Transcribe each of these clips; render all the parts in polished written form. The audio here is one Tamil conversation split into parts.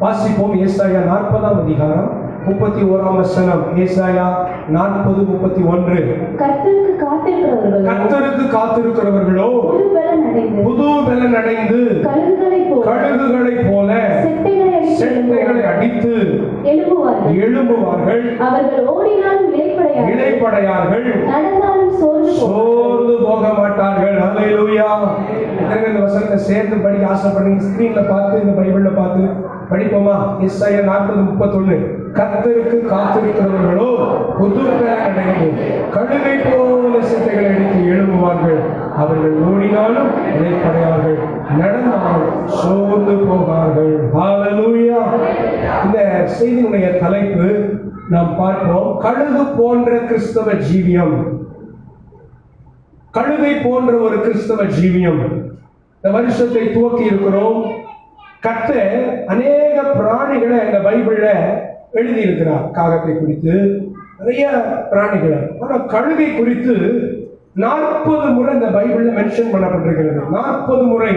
வாசிப்போம். ஏசாயா 40ஆம் அதிகாரம் 31ஆம் வசனம். ஏசாயா 40:31. கர்த்தருக்கு காத்திருக்கிறவர்களோ புது பலன் அடைந்து கழுகுகளைப் போல செட்டைகளை அடித்து எழும்புவார்கள். அவர்கள் ஓடினாலும் இளைப்படையார்கள், நடந்தாலும் சோர்ந்து போக மாட்டார்கள். ஹல்லேலூயா. இந்த வசனத்தை சேர்ந்து படிக்க ஆசைப்படுங்க. ஸ்கிரீன்ல பார்த்து இந்த பைபிள்ல பார்த்து படிப்போமா? ஏசாயா 40:31. கர்த்தருக்கு காத்திருக்கிறவர்களோ புது பலன் அடைந்து கழுகை போல செட்டைகளை அடித்து எழும்புவார்கள். அவர்கள் ஓடினாலும் இளைப்படையார்கள், நடந்தாலும் சோர்ந்து போவார்கள். ஹல்லேலூயா. இந்த செய்தியினுடைய தலைப்பு நாம் பார்ப்போம், கழுகு போன்ற கிறிஸ்தவ ஜீவியம். கழுகை போன்ற ஒரு கிறிஸ்தவ ஜீவியம். இந்த வருஷத்தை துவக்கி இருக்கிறோம். கர்த்தர் அநேக பிராணிகளை இந்த பைபிள்ல எழுதி இருக்கிறார். காகத்தை குறித்து நிறைய பிராணிகளை, ஆனா கழுகை குறித்து 40 முறை இந்த பைபிள்ல மென்ஷன் பண்ணப்பட்டிருக்கிறது. 40 முறை.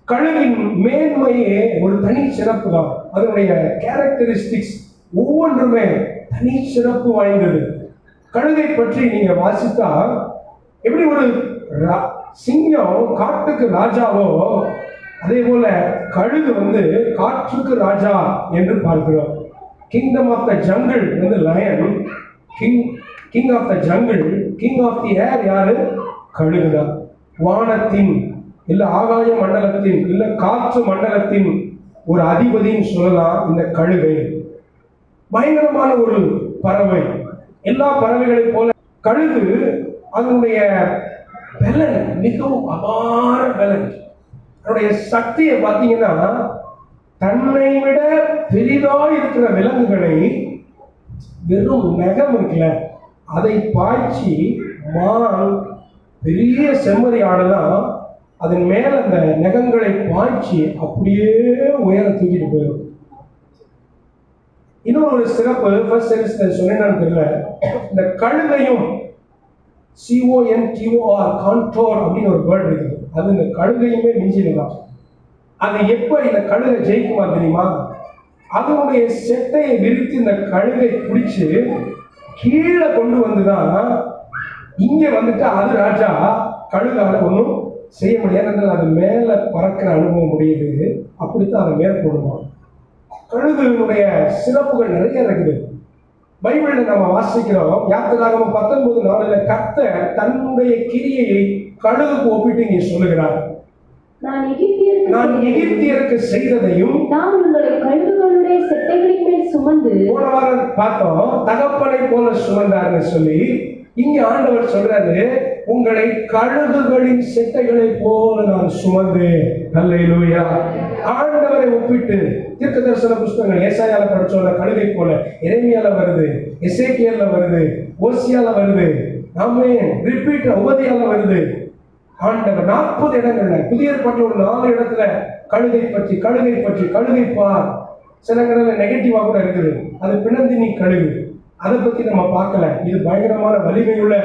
கழுகின் மேன்மையே ஒரு தனி சிறப்பு தான். அதனுடைய கேரக்டரிஸ்டிக்ஸ் ஒவ்வொன்றுமே தனி சிறப்பு வாய்ந்தது. கழுகை பற்றி நீங்க வாசித்தா, எப்படி ஒரு சிங்கம் காட்டுக்கு ராஜாவோ அதே போல கழுகு காற்றுக்கு ராஜா என்று பார்க்கிறோம். Kingdom of the jungle lion, king of the jungle, king of the air யாரு? கழுகுதான். வானத்தின் இல்ல ஆகாய மண்டலத்தின் இல்ல காற்று மண்டலத்தின் ஒரு அதிபதின்னு சொல்லலாம் இந்த கழுகை. பயங்கரமான ஒரு பறவை. எல்லா பறவைகளைப் போல கழுகு அதனுடைய பலன் மிகவும் அபார பலன். அதனுடைய சக்தியை பார்த்தீங்கன்னா, தன்னை விட பெரிதாக இருக்கிற விலங்குகளை வெறும் நகம் இருக்குல்ல, அதை பாய்ச்சி மான் பெரிய செம்மறி ஆடலாம் அதன் மேல அந்த நகங்களை பாய்ச்சி அப்படியே உயர தூக்கிட்டு போயிடும். இன்னொரு சிறப்பு சொன்னான்னு தெரியல, இந்த கழுகையும் CONTOR கான்டோர் அப்படின்னு ஒரு வேர்டு இருக்குது. அது இந்த கழுகையுமே மிஞ்சினதான். அது எப்ப இந்த கழுகை ஜெயிக்குமா தெரியுமா? அதனுடைய செட்டையை விரித்து இந்த கழுகை பிடிச்சு கீழே கொண்டு வந்துதான் இங்க அது ராஜா. கழுகால ஒன்றும் செய்ய முடியாது. அது மேல பறக்கிற அனுபவம் முடியுது. அப்படித்தான் அதை மேற்கொள்ளுமா. கழுகுனுடைய சிறப்புகள் நிறைய இருக்குது. பைபிள்ல நம்ம வாசிக்கிறோம். யாத்திராகமம் 19:4 கர்த்தர் தன்னுடைய கிரியையை கழுகுக்கு ஒப்பிட்டு இங்கே சொல்லுகிறார். நான் எகிப்தியருக்கு செய்ததையும் நான் உங்களை கழுகுகளுடைய செட்டைகளின் மேல் சுமந்து, போன வாரம் பார்த்தோம், தகப்பனை போல சுமந்தார்னு சொல்லி. இங்க ஆண்டவர் சொல்றாரு, உங்களை கழுகுகளின் செட்டைகளை போல நான் சுமந்தேன். அல்லேலூயா. ஆண்டவரை ஒப்பிட்டு தீர்க்க தரிசன புஸ்தகங்கள் ஏசாயால படிச்சோம்ல, கழுகை போல எரேமியால வருது, எசேக்கியேல்ல வருது, ஓசியால வருது, ஆமென், ரிப்பீட் உபதியால வருது. ஆண்டவர் 40 இடங்கள்ல, புதிய ஏற்பாட்டுல ஒரு 4 இடத்துல கழுகை பற்றி கழுகை பார். சில இடங்கள்ல நெகட்டிவா கூட இருக்குது. அது பிணந்தினி கழுகு, அதை பத்தி நம்ம பார்க்கல. இது பயங்கரமான வலிமையுள்ள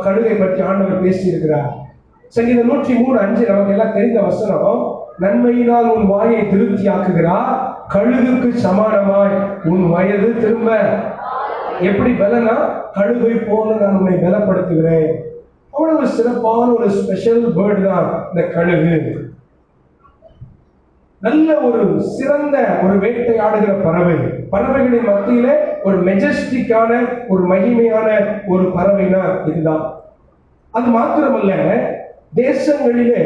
கழுகை பற்றி ஆண்டவர் பேசி இருக்கிறார். சங்கீதம் 103:5 நமக்கு எல்லாம் தெரிந்த வசனம். நன்மையினால் உன் வாயை திருப்தி ஆக்குகிறார், கழுகுக்கு சமானமாய் உன் வயது திரும்ப. எப்படி பலனா? கழுகை போல நான் உன்னை பலப்படுத்துகிறேன். அவ்வளவு சிறப்பான ஒரு ஸ்பெஷல் பேர்டு தான் இந்த கழுகு. நல்ல ஒரு சிறந்த ஒரு வேட்டையாடுகிற பறவை. பறவைகளின் மத்தியிலே ஒரு மெஜஸ்டிக்கான ஒரு மகிமையான ஒரு பறவைனா இதுதான். அது மாத்திரமல்ல, தேசங்களிலே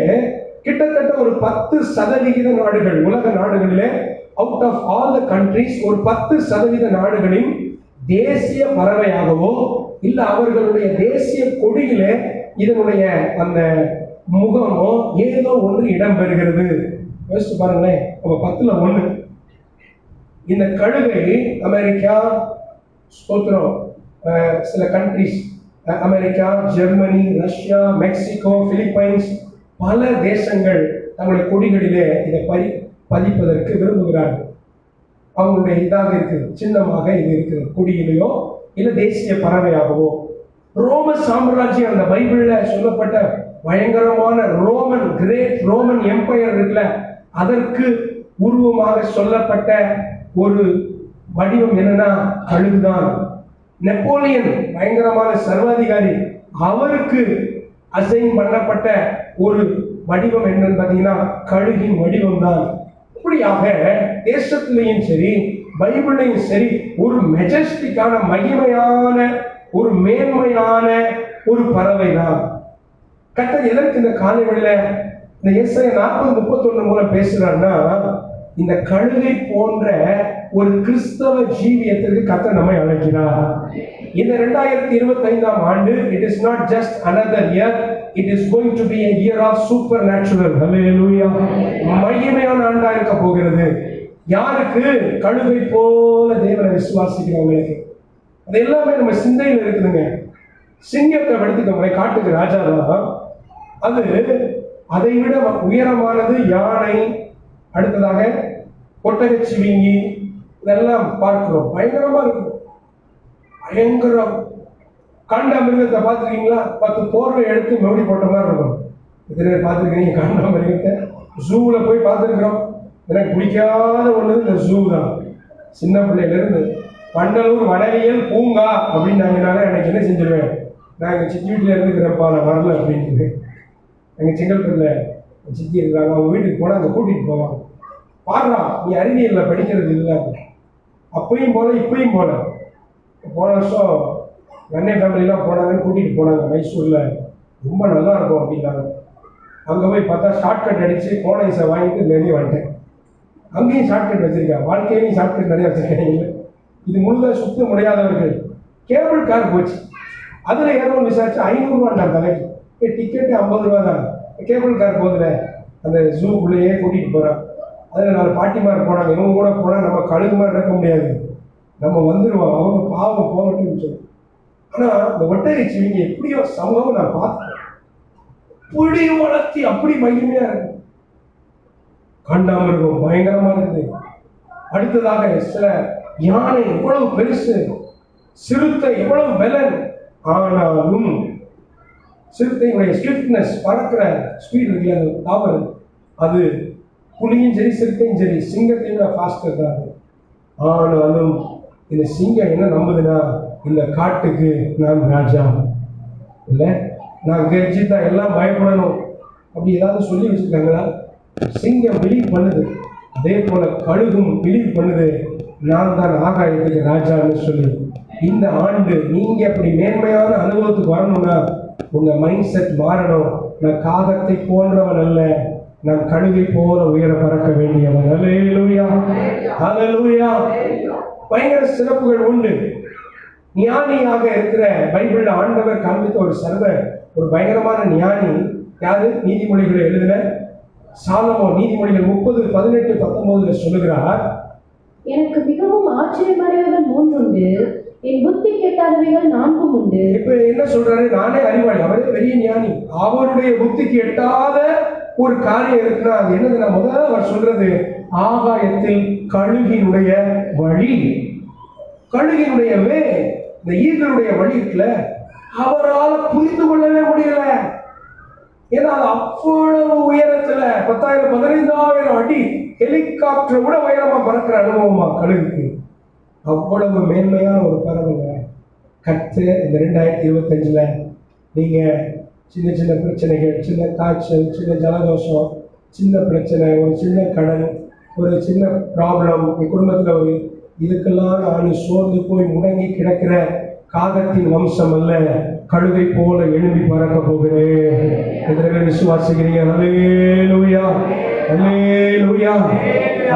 கிட்டத்தட்ட ஒரு 10% நாடுகள், உலக நாடுகளிலே out of all the countries ஒரு 10% நாடுகளின் தேசிய பறவையாகவோ இல்ல அவர்களுடைய தேசிய கொடியிலே இதனுடைய அந்த முகமோ ஏதோ ஒன்று இடம் பெறுகிறது. யோசிச்சு பாருங்களேன். அப்ப 10ல் 1. இந்த கழுகை அமெரிக்கா, சில countries, America, Germany, Russia, Mexico, Philippines, பல தேசங்கள் தங்களுடைய கொடிகளிலே இதை பதிப்பதற்கு விரும்புகிறார்கள். அவங்களுடைய இதாக இருக்குது, சின்னமாக இது இருக்குது, கொடியிலேயோ இல்ல தேசிய பறவையாகவோ. ரோம சாம்ராஜ்யம், அந்த பைபிள்ல சொல்லப்பட்ட பயங்கரமான கிரேட் ரோமன் எம்பையர் இருக்குல்ல, அதற்கு உருவமாக சொல்லப்பட்ட ஒரு வடிவம் என்னன்னா கழுகுதான். நெப்போலியன் பயங்கரமான சர்வாதிகாரி, அவருக்கு அசைன் பண்ணப்பட்ட ஒரு வடிவம் என்னன்னு பார்த்தீங்கன்னா கழுகின் வடிவம் தான். இப்படியாக தேசத்திலையும் சரி பைபிளையும் சரி ஒரு மெஜஸ்டிக்கான மகிமையான ஒரு மேன்மையான ஒரு பறவை தான். கர்த்தர் எதற்கு இந்த காலை வேளையில இந்த ஏசாயா 40:31 மூலம் பேசுறாருன்னா, இந்த கழுகை போன்ற ஒரு கிறிஸ்தவ ஜீவியத்திற்கு கர்த்தர் நம்மை அழைக்கிறார். இந்த 2025ஆம் ஆண்டு it is not just another year, it is going to be a year of supernatural. Hallelujah. மகிமையான ஆண்டா இருக்க போகிறது. யாருக்கு? கழுகை போல தேவனை விசுவாசிக்கிறவங்களுக்கு. அது எல்லாமே நம்ம சிந்தையில் இருக்குதுங்க. சிங்கத்தை எடுத்துக்கோங்க, காட்டுக்கு ராஜா தான். அது அதை விட உயரமானது யானை, அடுத்ததாக ஒட்டகச்சிவிங்கி, இதெல்லாம் பார்க்கிறோம். பயங்கரமா இருக்கும். பயங்கரம். காண்டா மிருகத்தை பார்த்துருக்கீங்களா? 10 போர்வை எடுத்து மறுபடி போட்ட மாதிரி இருக்கும். இத்தனை பார்த்துருக்கீங்க காண்டா மிருகத்தை? ஜூல போய் பார்த்துருக்கிறோம். எனக்கு பிடிக்காத ஒன்று இந்த ஜூ தான். சின்ன பிள்ளையிலிருந்து வண்டலூர் வடவியல் பூங்கா அப்படின்னாங்கனால எனக்கு என்ன செஞ்சிருவேன், நான் எங்கள் சித்தி வீட்டில் இருந்துக்கிறப்பா நான் வரல அப்படின்ட்டு. எங்கள் செங்கல்பட்டில் சித்தி இருக்கிறாங்க, அவங்க வீட்டுக்கு போனால் அங்கே கூட்டிகிட்டு போவாங்க. பாடுறா நீ அறிவியலில் படிக்கிறது இல்லை. அப்பையும் போல இப்பையும் போல. போன வருஷம் அண்ணே ஃபேமிலிலாம் போனாங்கன்னு கூட்டிகிட்டு போனாங்க மைசூரில். ரொம்ப நல்லா இருக்கும் அப்படின்னாங்க. அங்கே போய் பார்த்தா ஷார்ட்கட் அடித்து கோனைஸை வாங்கிட்டு வெளியே வந்துட்டேன். அங்கேயும் ஷார்ட்கட் வச்சுருக்கேன், வாழ்க்கையிலையும் ஷார்ட்கட் நிறையா வச்சுருக்கேன். இது முழுதாக சுத்த முடியாதவர்கள் கேபிள் கார் போச்சு. அதில் ஏதோ விசாரிச்சு 500 ரூபாண்டா தலைக்கு. டிக்கெட்டு 50 ரூபா தான். கேபிள் கார் போதில் அந்த ஜூக்குள்ளேயே கூட்டிகிட்டு போகிறான். அதில் 4 பாட்டிமார் போனாங்க. இவங்க கூட போனால் நம்ம கழுகு மாதிரி இருக்க முடியாது, நம்ம வந்துடுவோம், அவங்க பாவம் போகட்டும்னு சொல்லி. ஆனால் இந்த ஒட்டகச்சிவிங்க எப்படியோ சமூகம் நான் பார்த்தேன். அப்படி வளர்த்தி அப்படி மகிமையாக இருக்கு. காண்டாமிருகம் பயங்கரமா இருக்குது. அடுத்ததாக சில யானை எவ்வளவு பெருசு, சிறுத்தை எவ்வளவு பலன். ஆனாலும் சிறுத்தையுடைய ஸ்விஃப்ட்னஸ், பறக்கிற ஸ்பீட் இருக்கு, அது தவறு. அது புலியும் சரி சிறுத்தையும் சரி சிங்கத்தை விட ஃபாஸ்டர் தான். ஆனாலும் இந்த சிங்கம் என்ன நம்புதுன்னா, இந்த காட்டுக்கு நான் ராஜா இல்லை, நான் கெர்ஜித்தா எல்லாம் பயப்படணும் அப்படி ஏதாவது சொல்லி வச்சுருக்காங்களா? சிங்கம் பிலீவ் பண்ணுது. அதே போல கழுகும் பிலீவ் பண்ணுது, நான் தான் ஆகாயத்துக்கு ராஜான்னு சொல்லி. இந்த ஆண்டு நீங்க அப்படி மேன்மையான அனுபவத்துக்கு வரணும்னா உங்க மைண்ட் செட் மாறணும். நான் காகத்தை போன்றவன் அல்ல, நான் கழுகை போல உயர பறக்க வேண்டியவன். ஹல்லேலூயா, ஹல்லேலூயா. பயங்கர சிறப்புகள் உண்டு. ஞானியாக இருக்கிற பைபிள்ல ஆண்டவர் காண்பித்த ஒரு பயங்கரமான ஞானி யாரு? நீதிமொழிகளை எழுதின சாலமோன். நீதிமொழிகள் 30:18-19 சொல்லுகிறார், எனக்கு மிகவும் ஆச்சரியமானவைகள் 3 உண்டு, என் புத்தி கேட்டாதவைகள் 4 உண்டு. இப்ப என்ன சொல்றாரு? நானே அறிவாளி, அவரே பெரிய ஞானி. அவருடைய புத்திக்கு எட்டாத ஒரு காரியம் இருக்குன்னா அது என்னதுன்னா, முதல்ல அவர் சொல்றது ஆகாயத்தில் கழுகினுடைய வழி. கழுகினுடைய இந்த ஈர்களுடைய வழி இருக்குல்ல, அவரால் புரிந்து கொள்ளவே முடியல. ஏன்னா அது அவ்வளவு உயரத்துல 10,000-15,000 அடி ஹெலிகாப்டர் கூட உயரமா பறக்கிற அனுபவமா கழுகுக்கு. அவ்வளவு மேன்மையான ஒரு பறவைங்க. கத்து இந்த 2025ல நீங்க சின்ன சின்ன பிரச்சனைகள், சின்ன காய்ச்சல், சின்ன ஜலதோஷம், சின்ன பிரச்சனை, ஒரு சின்ன கடன், ஒரு சின்ன ப்ராப்ளம், குடும்பத்தில் ஒரு இதுக்கெல்லாம் நான் சோர்ந்து போய் முடங்கி கிடக்கிற காகத்தின் வம்சம் அல்ல, கழுகை போல எழும்பி பறக்க போகிறேன். எத்தனை விசுவாசிக்கிறீங்க? ஹல்லேலூயா, ஹல்லேலூயா.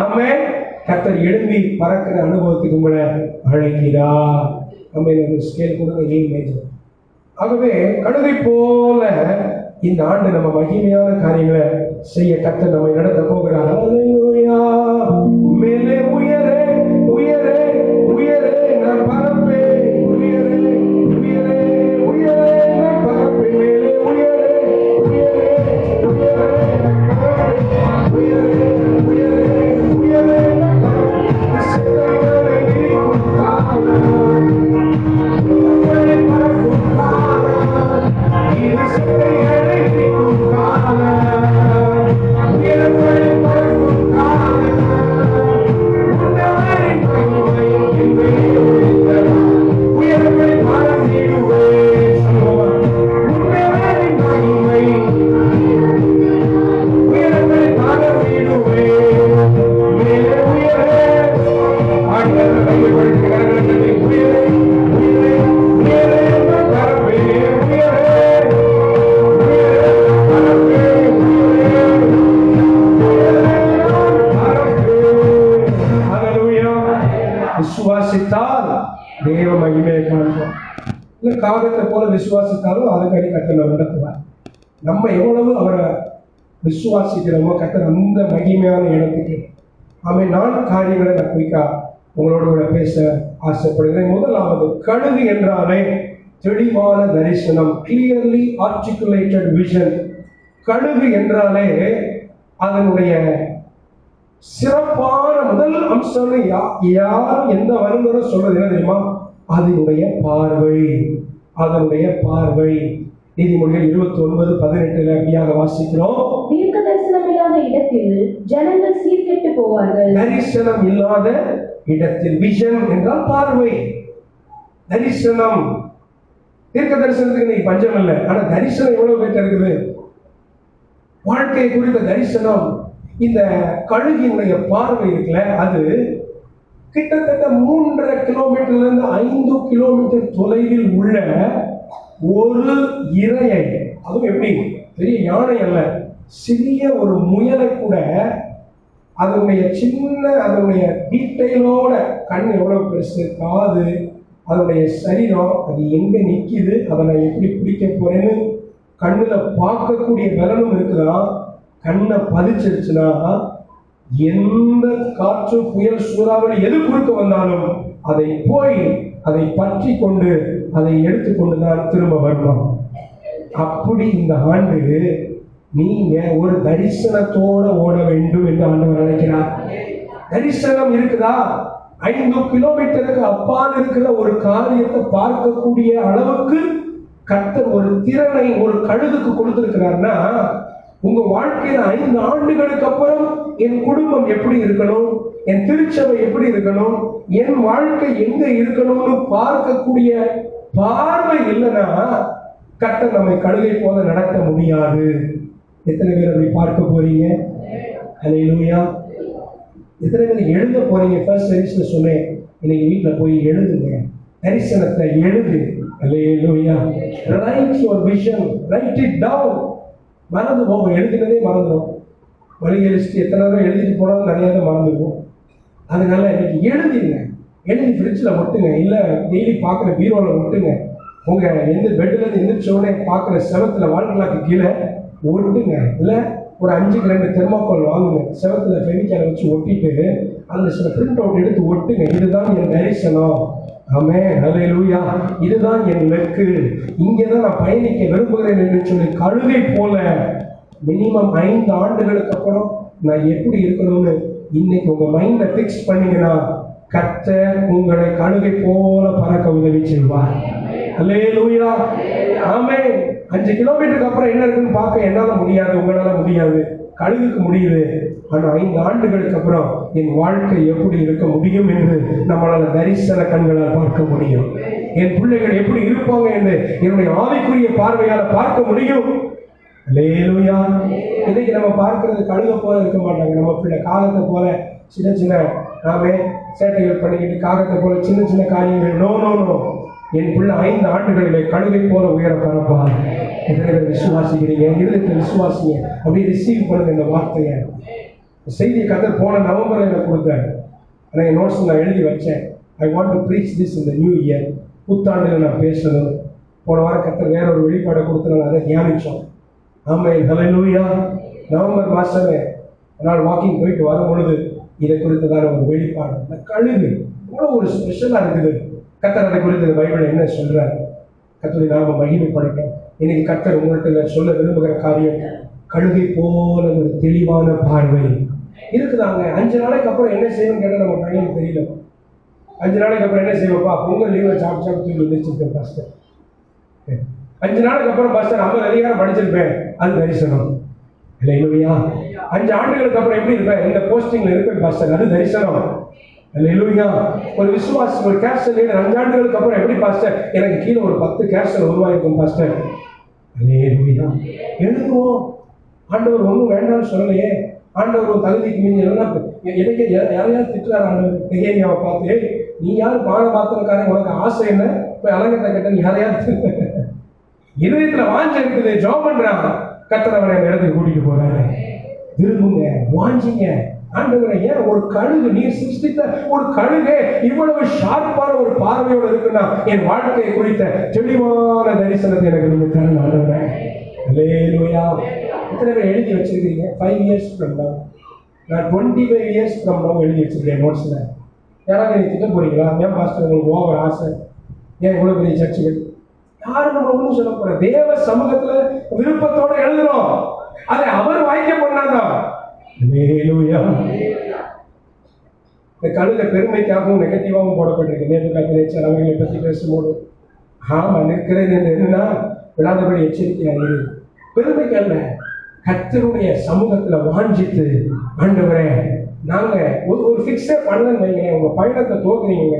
ஆமென். கர்த்தர் எழும்பி பறக்கிற அனுபவத்துக்கு உங்களை அழைக்கிறார். நம்ம இந்த ஸ்கேல் கொடுங்க, ஏ மேஜர். ஆகவே கழுகை போல இந்த ஆண்டு நம்ம மகிமையான காரியங்களை செய்ய கர்த்தர் நம்மை நடத்த போகிறார். ஹல்லேலூயா. மேலே உயரே உயரே உயரே நான் பறப்பேன், உயரே உயரே உயரே நான் பறப்பேன், மேலே உயரே உயரே உயரே நான் பறப்பேன், உயரே உயரே உயரே நான் பறப்பேன். சித்தங்களை நீக்கும் காலம், உங்களை பறக்கும் காலம், இது சித்தங்களை நீக்கும் காலம், உயரங்களை பறக்கும் காலம். தேவ மகிமையை காண்போம். இல்லை காகத்தை போல விசுவாசித்தாலும் அதுக்கடி கர்த்தர் நடத்துவார். நம்ம எவ்வளவு அவரை விசுவாசிக்கிறோமோ கர்த்தர் அந்த மகிமையான இடத்துக்கு ஆமென். 4 காரியங்களை நான் குயிக்கா உங்களோட கூட பேச ஆசைப்படுகிறேன். முதலாவது, கழுகு என்றாலே தெளிவான தரிசனம், கிளியர்லி ஆர்டிகுலேட்டட் விஷன். கழுகு என்றாலே அதனுடைய சிறப்பான முதல் அம்சம் யார் எந்த வருந்தரும் சொல்றது என்ன தெரியுமா? அதனுடைய பார்வை. அதனுடைய பார்வை. நீதிமொழிகள் 29:18 அப்படியாக வாசிக்கிறோம். தீர்க்க தரிசனம் இல்லாத இடத்தில் ஜனங்கள் சீர்கெட்டு போவார்கள். தரிசனம் இல்லாத இடத்தில், விஷன் என்றால் பார்வை, தரிசனம். தீர்க்க தரிசனத்துக்கு நீ பஞ்சம் இல்லை. ஆனா தரிசனம் எவ்வளவு பேர் இருக்குது? வாழ்க்கை குறித்த தரிசனம். இந்த கழுகினுடைய பார்வை இருக்குல்ல, அது கிட்டத்தட்ட 3.5 கிலோமீட்டர்ல இருந்து 5 கிலோமீட்டர் தொலைவில் உள்ள ஒரு இரையை, அதுவும் எப்படி, பெரிய யானை அல்ல, சிறிய ஒரு முயலை கூட அதனுடைய சின்ன அதனுடைய டீட்டெயிலோட கண் எவ்வளவு பெருசு, காது, அதனுடைய சரீரம், அது எங்க நிக்குது, அதை நான் எப்படி பிடிக்க போறேன்னு கண்ணுல பார்க்கக்கூடிய பலனும் இருக்குதா. கண்ணை பதிச்சிருச்சுன்னா எந்த காற்று, புயல், சூறாவளி எது குறுக்க வந்தாலும் அதை போய் அதை பற்றி கொண்டு அதை எடுத்துக்கொண்டுதான் திரும்ப வருவோம். அப்படி இந்த ஆண்டு நீங்க ஒரு தரிசனத்தோட ஓட வேண்டும் என்று ஆண்டவர் நினைக்கிறார். தரிசனம் இருக்குதா? 5 கிலோமீட்டருக்கு அப்பால் இருக்கிற ஒரு காரியத்தை பார்க்கக்கூடிய அளவுக்கு கர்த்தர் ஒரு திறனை ஒரு கழுகுக்கு கொடுத்திருக்கிறார்னா, உங்க வாழ்க்கையில 5 ஆண்டுகளுக்கு அப்புறம் என் குடும்பம் எப்படி இருக்கணும், என் திருச்சபை எப்படி இருக்கணும், என் வாழ்க்கை எங்க இருக்கணும்னு பார்க்கக்கூடிய பார்வை இல்லைன்னா கர்த்தர் நம்மை கழுகை போல நடத்த முடியாது. எத்தனை பேர் அப்படி பார்க்க போறீங்க? ஹல்லேலூயா. எத்தனை பேர் எழுத போறீங்க? ஃபர்ஸ்ட் சர்வீஸ்ல சொன்னேன், இன்னைக்கு வீட்டுல போய் எழுதுங்க, தரிசனத்தை எழுது. Hallelujah. Write your vision, write it down. மறந்து போகும், எழுதினதே மறந்துடும். வழியை லிஸ்ட் எத்தனை தடவை எழுதிட்டு போனாலும் நிறைய தான் மறந்துடும். அதனால இன்னைக்கு எழுதிங்க, எழுதி ஃப்ரிட்ஜில் ஒட்டுங்க, இல்லை டெய்லி பார்க்குற பீரோவில் ஒட்டுங்க, உங்கள் எந்த பெட்டில் எந்திரிச்சோடனே பார்க்குற செவத்தில் வாழ்க்கலாக்கு கீழே ஒட்டுங்க. இல்லை ஒரு 5க்கு 2 தெர்மாக்கோல் வாங்குங்க, செவத்தில் ஃபெவிக்காலை வச்சு ஒட்டிட்டு அதில் சில பிரிண்ட் அவுட் எடுத்து ஒட்டுங்க. இதுதான் என் தரிசனம். ஆமென். ஹல்லேலூயா. இதுதான் என் இலக்கு, இங்கே தான் நான் பயணிக்க விரும்புகிறேன் என்று சொல்லி கழுகை போல மினிமம் 5 ஆண்டுகளுக்கு அப்புறம் நான் எப்படி இருக்கணும்னு இன்னைக்கு உங்க மைண்டை ஃபிக்ஸ் பண்ணீங்கன்னா கர்த்தர் உங்களை கழுகை போல பறக்க உதவி செய்வார். ஹல்லேலூயா. ஆமென். 5 கிலோமீட்டருக்கு அப்புறம் என்ன இருக்குன்னு பார்க்க என்னால முடியாது, உங்களால முடியாது, கழுகுக்கு முடியுது. ஆனா 5 ஆண்டுகளுக்கு அப்புறம் என் வாழ்க்கை எப்படி இருக்க முடியும் என்று நம்மளால தரிசன கண்களால் பார்க்க முடியும். என் பிள்ளைகள் எப்படி இருப்பாங்க என்று என்னுடைய ஆவிக்குரிய பார்வையால் பார்க்க முடியும். ஹல்லேலூயா. இன்னைக்கு நம்ம பார்க்கிறது கழுகை போல இருக்க மாட்டாங்க. நம்ம பிள்ளை காகத்தை போல சின்ன சின்ன நாமே சேட்டைகள் பண்ணிக்கிட்டு காகத்தை போல சின்ன சின்ன காரியங்கள். No no no. என் பிள்ளை 5 ஆண்டுகளிலே கழுகை போல உயர பரப்பார். எத்தனை விசுவாசிக்கிறீங்க? இருதயத்தை விசுவாசிங்க, அப்படியே ரிசீவ் பண்ணுங்க இந்த வார்த்தையை. செய்தியை கர்த்தர் போன நவம்பர் எனக்கு கொடுத்தாரு. ஆனால் என் நோட்ஸ் நான் எழுதி வச்சேன். I want to preach this இந்த நியூ இயர். புத்தாண்டில் நான் பேசணும். போன வாரம் கர்த்தர் வேற ஒரு வெளிப்பாடை கொடுத்து நாங்கள் அதை தியானித்தோம். ஆமென். ஹல்லேலூயா. நவம்பர் மாதமே நான் வாக்கிங் போயிட்டு வரும் பொழுது இதை குறித்ததான ஒரு வெளிப்பாடு. இந்த கழுகு இவ்வளோ ஒரு ஸ்பெஷலாக இருக்குது. கர்த்தர் அதை குறித்து பைபிள் என்ன சொல்றாரு? கர்த்தருடைய நாம மகிமைப்படட்டும். இன்னைக்கு கர்த்தர் உங்கள்கிட்ட சொல்ல விரும்புகிற காரியம், கழுகை போல ஒரு தெளிவான பார்வை இருக்குதாங்க. 5 நாளைக்கு அப்புறம் என்ன செய்யணும்னு கேட்டால் நம்ம பையனுக்கு தெரியல. 5 நாளைக்கு அப்புறம் என்ன செய்வோம்ப்பா? பொங்கல் லீவில் சாப்பிட்டு தூக்கி எழுந்திரிச்சிருக்கேன் பாஸ்டர். 5 நாளைக்கு அப்புறம் பாஸ்டர் 50 அதிகாரம் படிச்சிருப்பேன், அது தரிசனம். ஹல்லேலூயா. 5 ஆண்டுகளுக்கு அப்புறம் எப்படி இருப்பேன்? இந்த போஸ்டிங்ல இருப்பேன் பாஸ்டர், அது தரிசனம். ஹல்லேலூயா. ஒரு விசுவாசி, ஒரு கேஸ்டர் லீடர் 5 ஆண்டுகளுக்கு அப்புறம் எப்படி பாஸ்டர்? எனக்கு கீழே ஒரு 10 கேஸ்டர் உருவாயிருக்கும் பாஸ்டர். ஹல்லேலூயா. எழுதுவோம். ஆண்டவர் ஒன்றும் வேண்டாம்னு சொல்லலையே. ஆண்டவர் ஒரு தகுதிக்கு மீறி எல்லாம் எனக்கு யாரையாவது திட்டுறாரு ஆண்டவர். நெகேமியாவை பார்த்து, நீ யார் பான பாத்திரக்காரன், உனக்கு ஆசை என்ன, போய் அலங்கத்தை கட்ட யாரையாவது இருதயத்துல வாஞ்சை இருக்குது, ஜாப் பண்றாங்க. கர்த்தர் அவரை அந்த இடத்துக்கு கூட்டிட்டு போறாரு. விரும்புங்க, வாஞ்சிங்க, ஆண்டவரே, ஏன் ஒரு கழுகு, நீர் சிருஷ்டித்த ஒரு கழுகே இவ்வளவு ஷார்ப்பான ஒரு பார்வையோடு இருக்குன்னா என் வாழ்க்கையை குறித்த தெளிவான தரிசனத்தை எனக்கு நீங்க தரணும் ஆண்டவரே. அல்லேலூயா. எத்தனை பேர் எழுதி வச்சிருக்கீங்க 5 இயர்ஸ் from now? நான் 25 இயர்ஸ் from now எழுதி வச்சிருக்கேன் நோட்ஸ்ல. யாராவது நீ திட்ட போறீங்களா? ஏன் பாஸ்டர் உங்களுக்கு ஓவர் ஆசை, ஏன் இவ்வளவு பெரிய சர்ச்சுகள்? யாரும் நம்ம ஒன்றும் சொல்ல போற, தேவ சமூகத்துல விருப்பத்தோட எழுதுறோம், அதை அவர் வாய்க்க பண்ணாதான். அல்லேலூயா. இந்த கழுத பெருமைக்காகவும் நெகட்டிவாகவும் போடப்பட்டிருக்கு. நேபுகாத்நேச்சர் அவர்களை பற்றி பேசும்போது, ஆமா நிற்கிறேன் என்று என்னன்னா விடாதபடி எச்சரிக்கையாக இரு. பெருமைக்கு அல்ல, கர்த்தருடைய சமூகத்துல வாஞ்சித்து, ஆண்டவரே நாங்க ஒரு ஃபிக்ஸே பண்ணலன்னு வைங்களேன். உங்க பயணத்தை துவக்குறீங்க,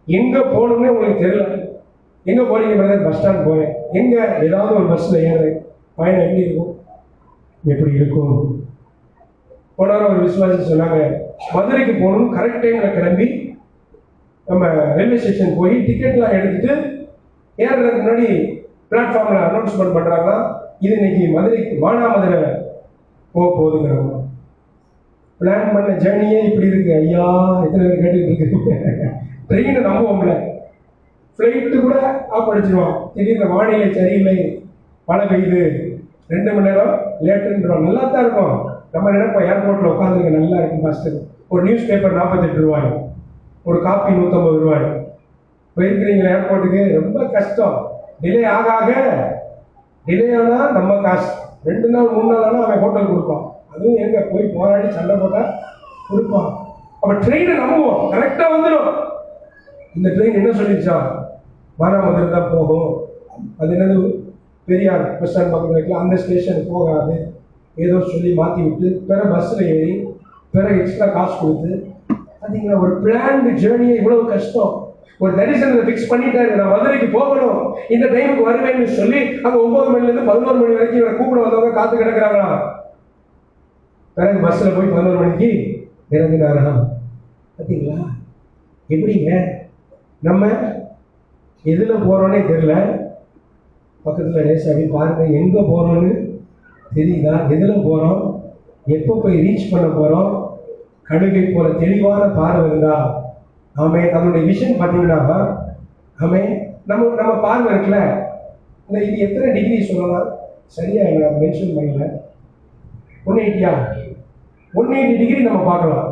எங்க போகணும்னே உங்களுக்கு தெரியல. எங்க போறீங்க பிரதர்? பஸ் ஸ்டாண்ட் போறேன். எங்க? ஏதாவது ஒரு பஸ்ல ஏறுறேன். பயணம் எப்படி இருக்கும்? எப்படி இருக்கும்? போன ஒரு விசுவாசி சொன்னாங்க, மதுரைக்கு போகணும், கரெக்ட் டைம்ல கிளம்பி நம்ம ரயில்வே ஸ்டேஷன் போய் டிக்கெட்லாம் எடுத்துட்டு ஏறுறதுக்கு முன்னாடி பிளாட்ஃபார்ம்ல அனௌன்ஸ்மெண்ட் பண்றாங்கன்னா, இது இன்னைக்கு மதுரைக்கு மானாமதுரை போக போகுதுங்கிறவங்க. பிளான் பண்ண ஜேர்னியே இப்படி இருக்கு ஐயா. எத்தனை பேர் கேட்டுக்கிட்டு இருக்கு? ட்ரெயினை நம்புவோம்ல, ஃப்ளைட்டு கூட ஆஃப் அடிச்சிருவோம். திடீர்னு வானிலை சரியில்லை, மழை பெய்யுது, 2 மணி நேரம் லேட்டுன்றோம். நல்லா தான் இருக்கும். நம்ம நினைப்போம் ஏர்போர்ட்ல உட்காந்துருக்க நல்லா இருக்கும் பாஸ்டர். ஒரு நியூஸ் பேப்பர் 48 ரூபாய், ஒரு காப்பி 150 ரூபாய். போயிருக்கிறீங்களா ஏர்போர்ட்டுக்கு? ரொம்ப கஷ்டம். டிலே ஆக ஆக டிலே ஆனா நம்ம காசு. 2 நாள் 3 நாள் ஆனால் அவன் ஹோட்டல் கொடுப்பான். அதுவும் எங்க போய் போராடி சண்டை போட்டா கொடுப்பான். அப்ப ட்ரெயினை நம்புவோம், கரெக்டா வந்துடும். இந்த ட்ரெயின் என்ன சொல்லிடுச்சா? மானாமதுரை தான் போகும். அது என்னது, பெரியார் பஸ் ஸ்டாண்ட் பக்கத்தில் இருக்கலாம், அந்த ஸ்டேஷன் போகாது ஏதோ சொல்லி மாற்றி விட்டு பிறகு பஸ்ஸில் ஏறி பிறகு எக்ஸ்ட்ரா காசு கொடுத்து. பார்த்தீங்களா, ஒரு பிளான்டு ஜேர்னியை இவ்வளவு கஷ்டம். ஒரு தரிசனத்தை ஃபிக்ஸ் பண்ணிட்டாரு, நான் மதுரைக்கு போகணும், இந்த டைமுக்கு வருவேன்னு சொல்லி அங்கே 9 மணிலேருந்து 11 மணி வரைக்கும் இவரை கூப்பிட வந்தவங்க காத்து கிடக்கிறாங்களா? பிறகு பஸ்ஸில் போய் 11 மணிக்கு இறங்கினாரா? பார்த்தீங்களா எப்படிங்க? நம்ம எதில் போகிறோன்னே தெரியல. பக்கத்தில் ரேசாவி பாருங்க, எங்கே போகிறோன்னு தெரியுதா? எதில் போகிறோம், எப்போ போய் ரீச் பண்ண போகிறோம்? கடுகை போல தெளிவான பார்வை இருந்தா ஆமே. நம்மளுடைய விஷன் பார்த்தீங்கன்னா ஆமே, நம்ம பார்வை இருக்குல்ல, இந்த இது எத்தனை டிகிரி சொல்லலாம் சரியா நான் மென்ஷன் பண்ணல. 180 180 டிகிரி நம்ம பார்க்கலாம்.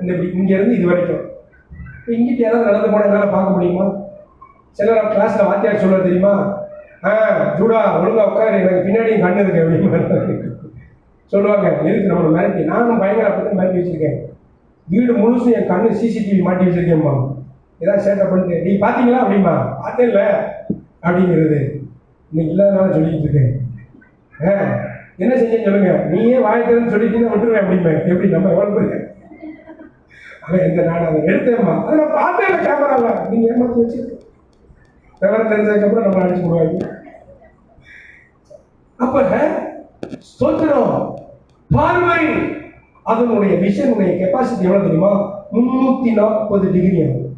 இந்த இங்கேருந்து இது வரைக்கும். இங்கிட்ட ஏதாவது நடந்து போனால் என்னால் பார்க்க முடியுமா? சிலர் கிளாஸில் வாத்தியார் சொல்ல தெரியுமா, ஜூடா ஒழுங்கா உட்காரு, எனக்கு பின்னாடி கண்ணு இருக்கு அப்படின்னு சொல்லுவாங்க. எதுக்கு நம்மளை மிரட்டி? நானும் பயங்கர அப்படி மிரட்டி வச்சிருக்கேன். வீடு முழுசு என் கண்ணு சிசிடிவி மாட்டி வச்சிருக்கேன்மா. ஏதாவது சேட்டை பண்ணிட்டு, நீ பார்த்தீங்களா அப்படிமா? பார்த்தே இல்லை அப்படிங்கிறது இன்னைக்கு இல்லாதனால சொல்லிட்டு இருக்கேன். என்ன செஞ்சேன்னு சொல்லுங்க, நீயே வாய்த்தேன்னு சொல்லிட்டு தான் விட்டுருவேன் அப்படிமே. எப்படி நம்ம எவ்வளோ பேர் ஆனால் எந்த நான் அதை எடுத்தேம்மா, அதை நான் பார்த்தே இல்லை கேமரால. நீங்கள் ஏமாற்றி வச்சிருக்கேன். விவரம் தெரிஞ்சதுக்கப்புறம் நம்ம அடிச்சு போடுவாங்க. அப்ப ஸ்தோத்திரம், பார்வை, அதனுடைய விஷனுடைய கெப்பாசிட்டி எவ்வளவு தெரியுமா? 340 டிகிரி ஆகும்.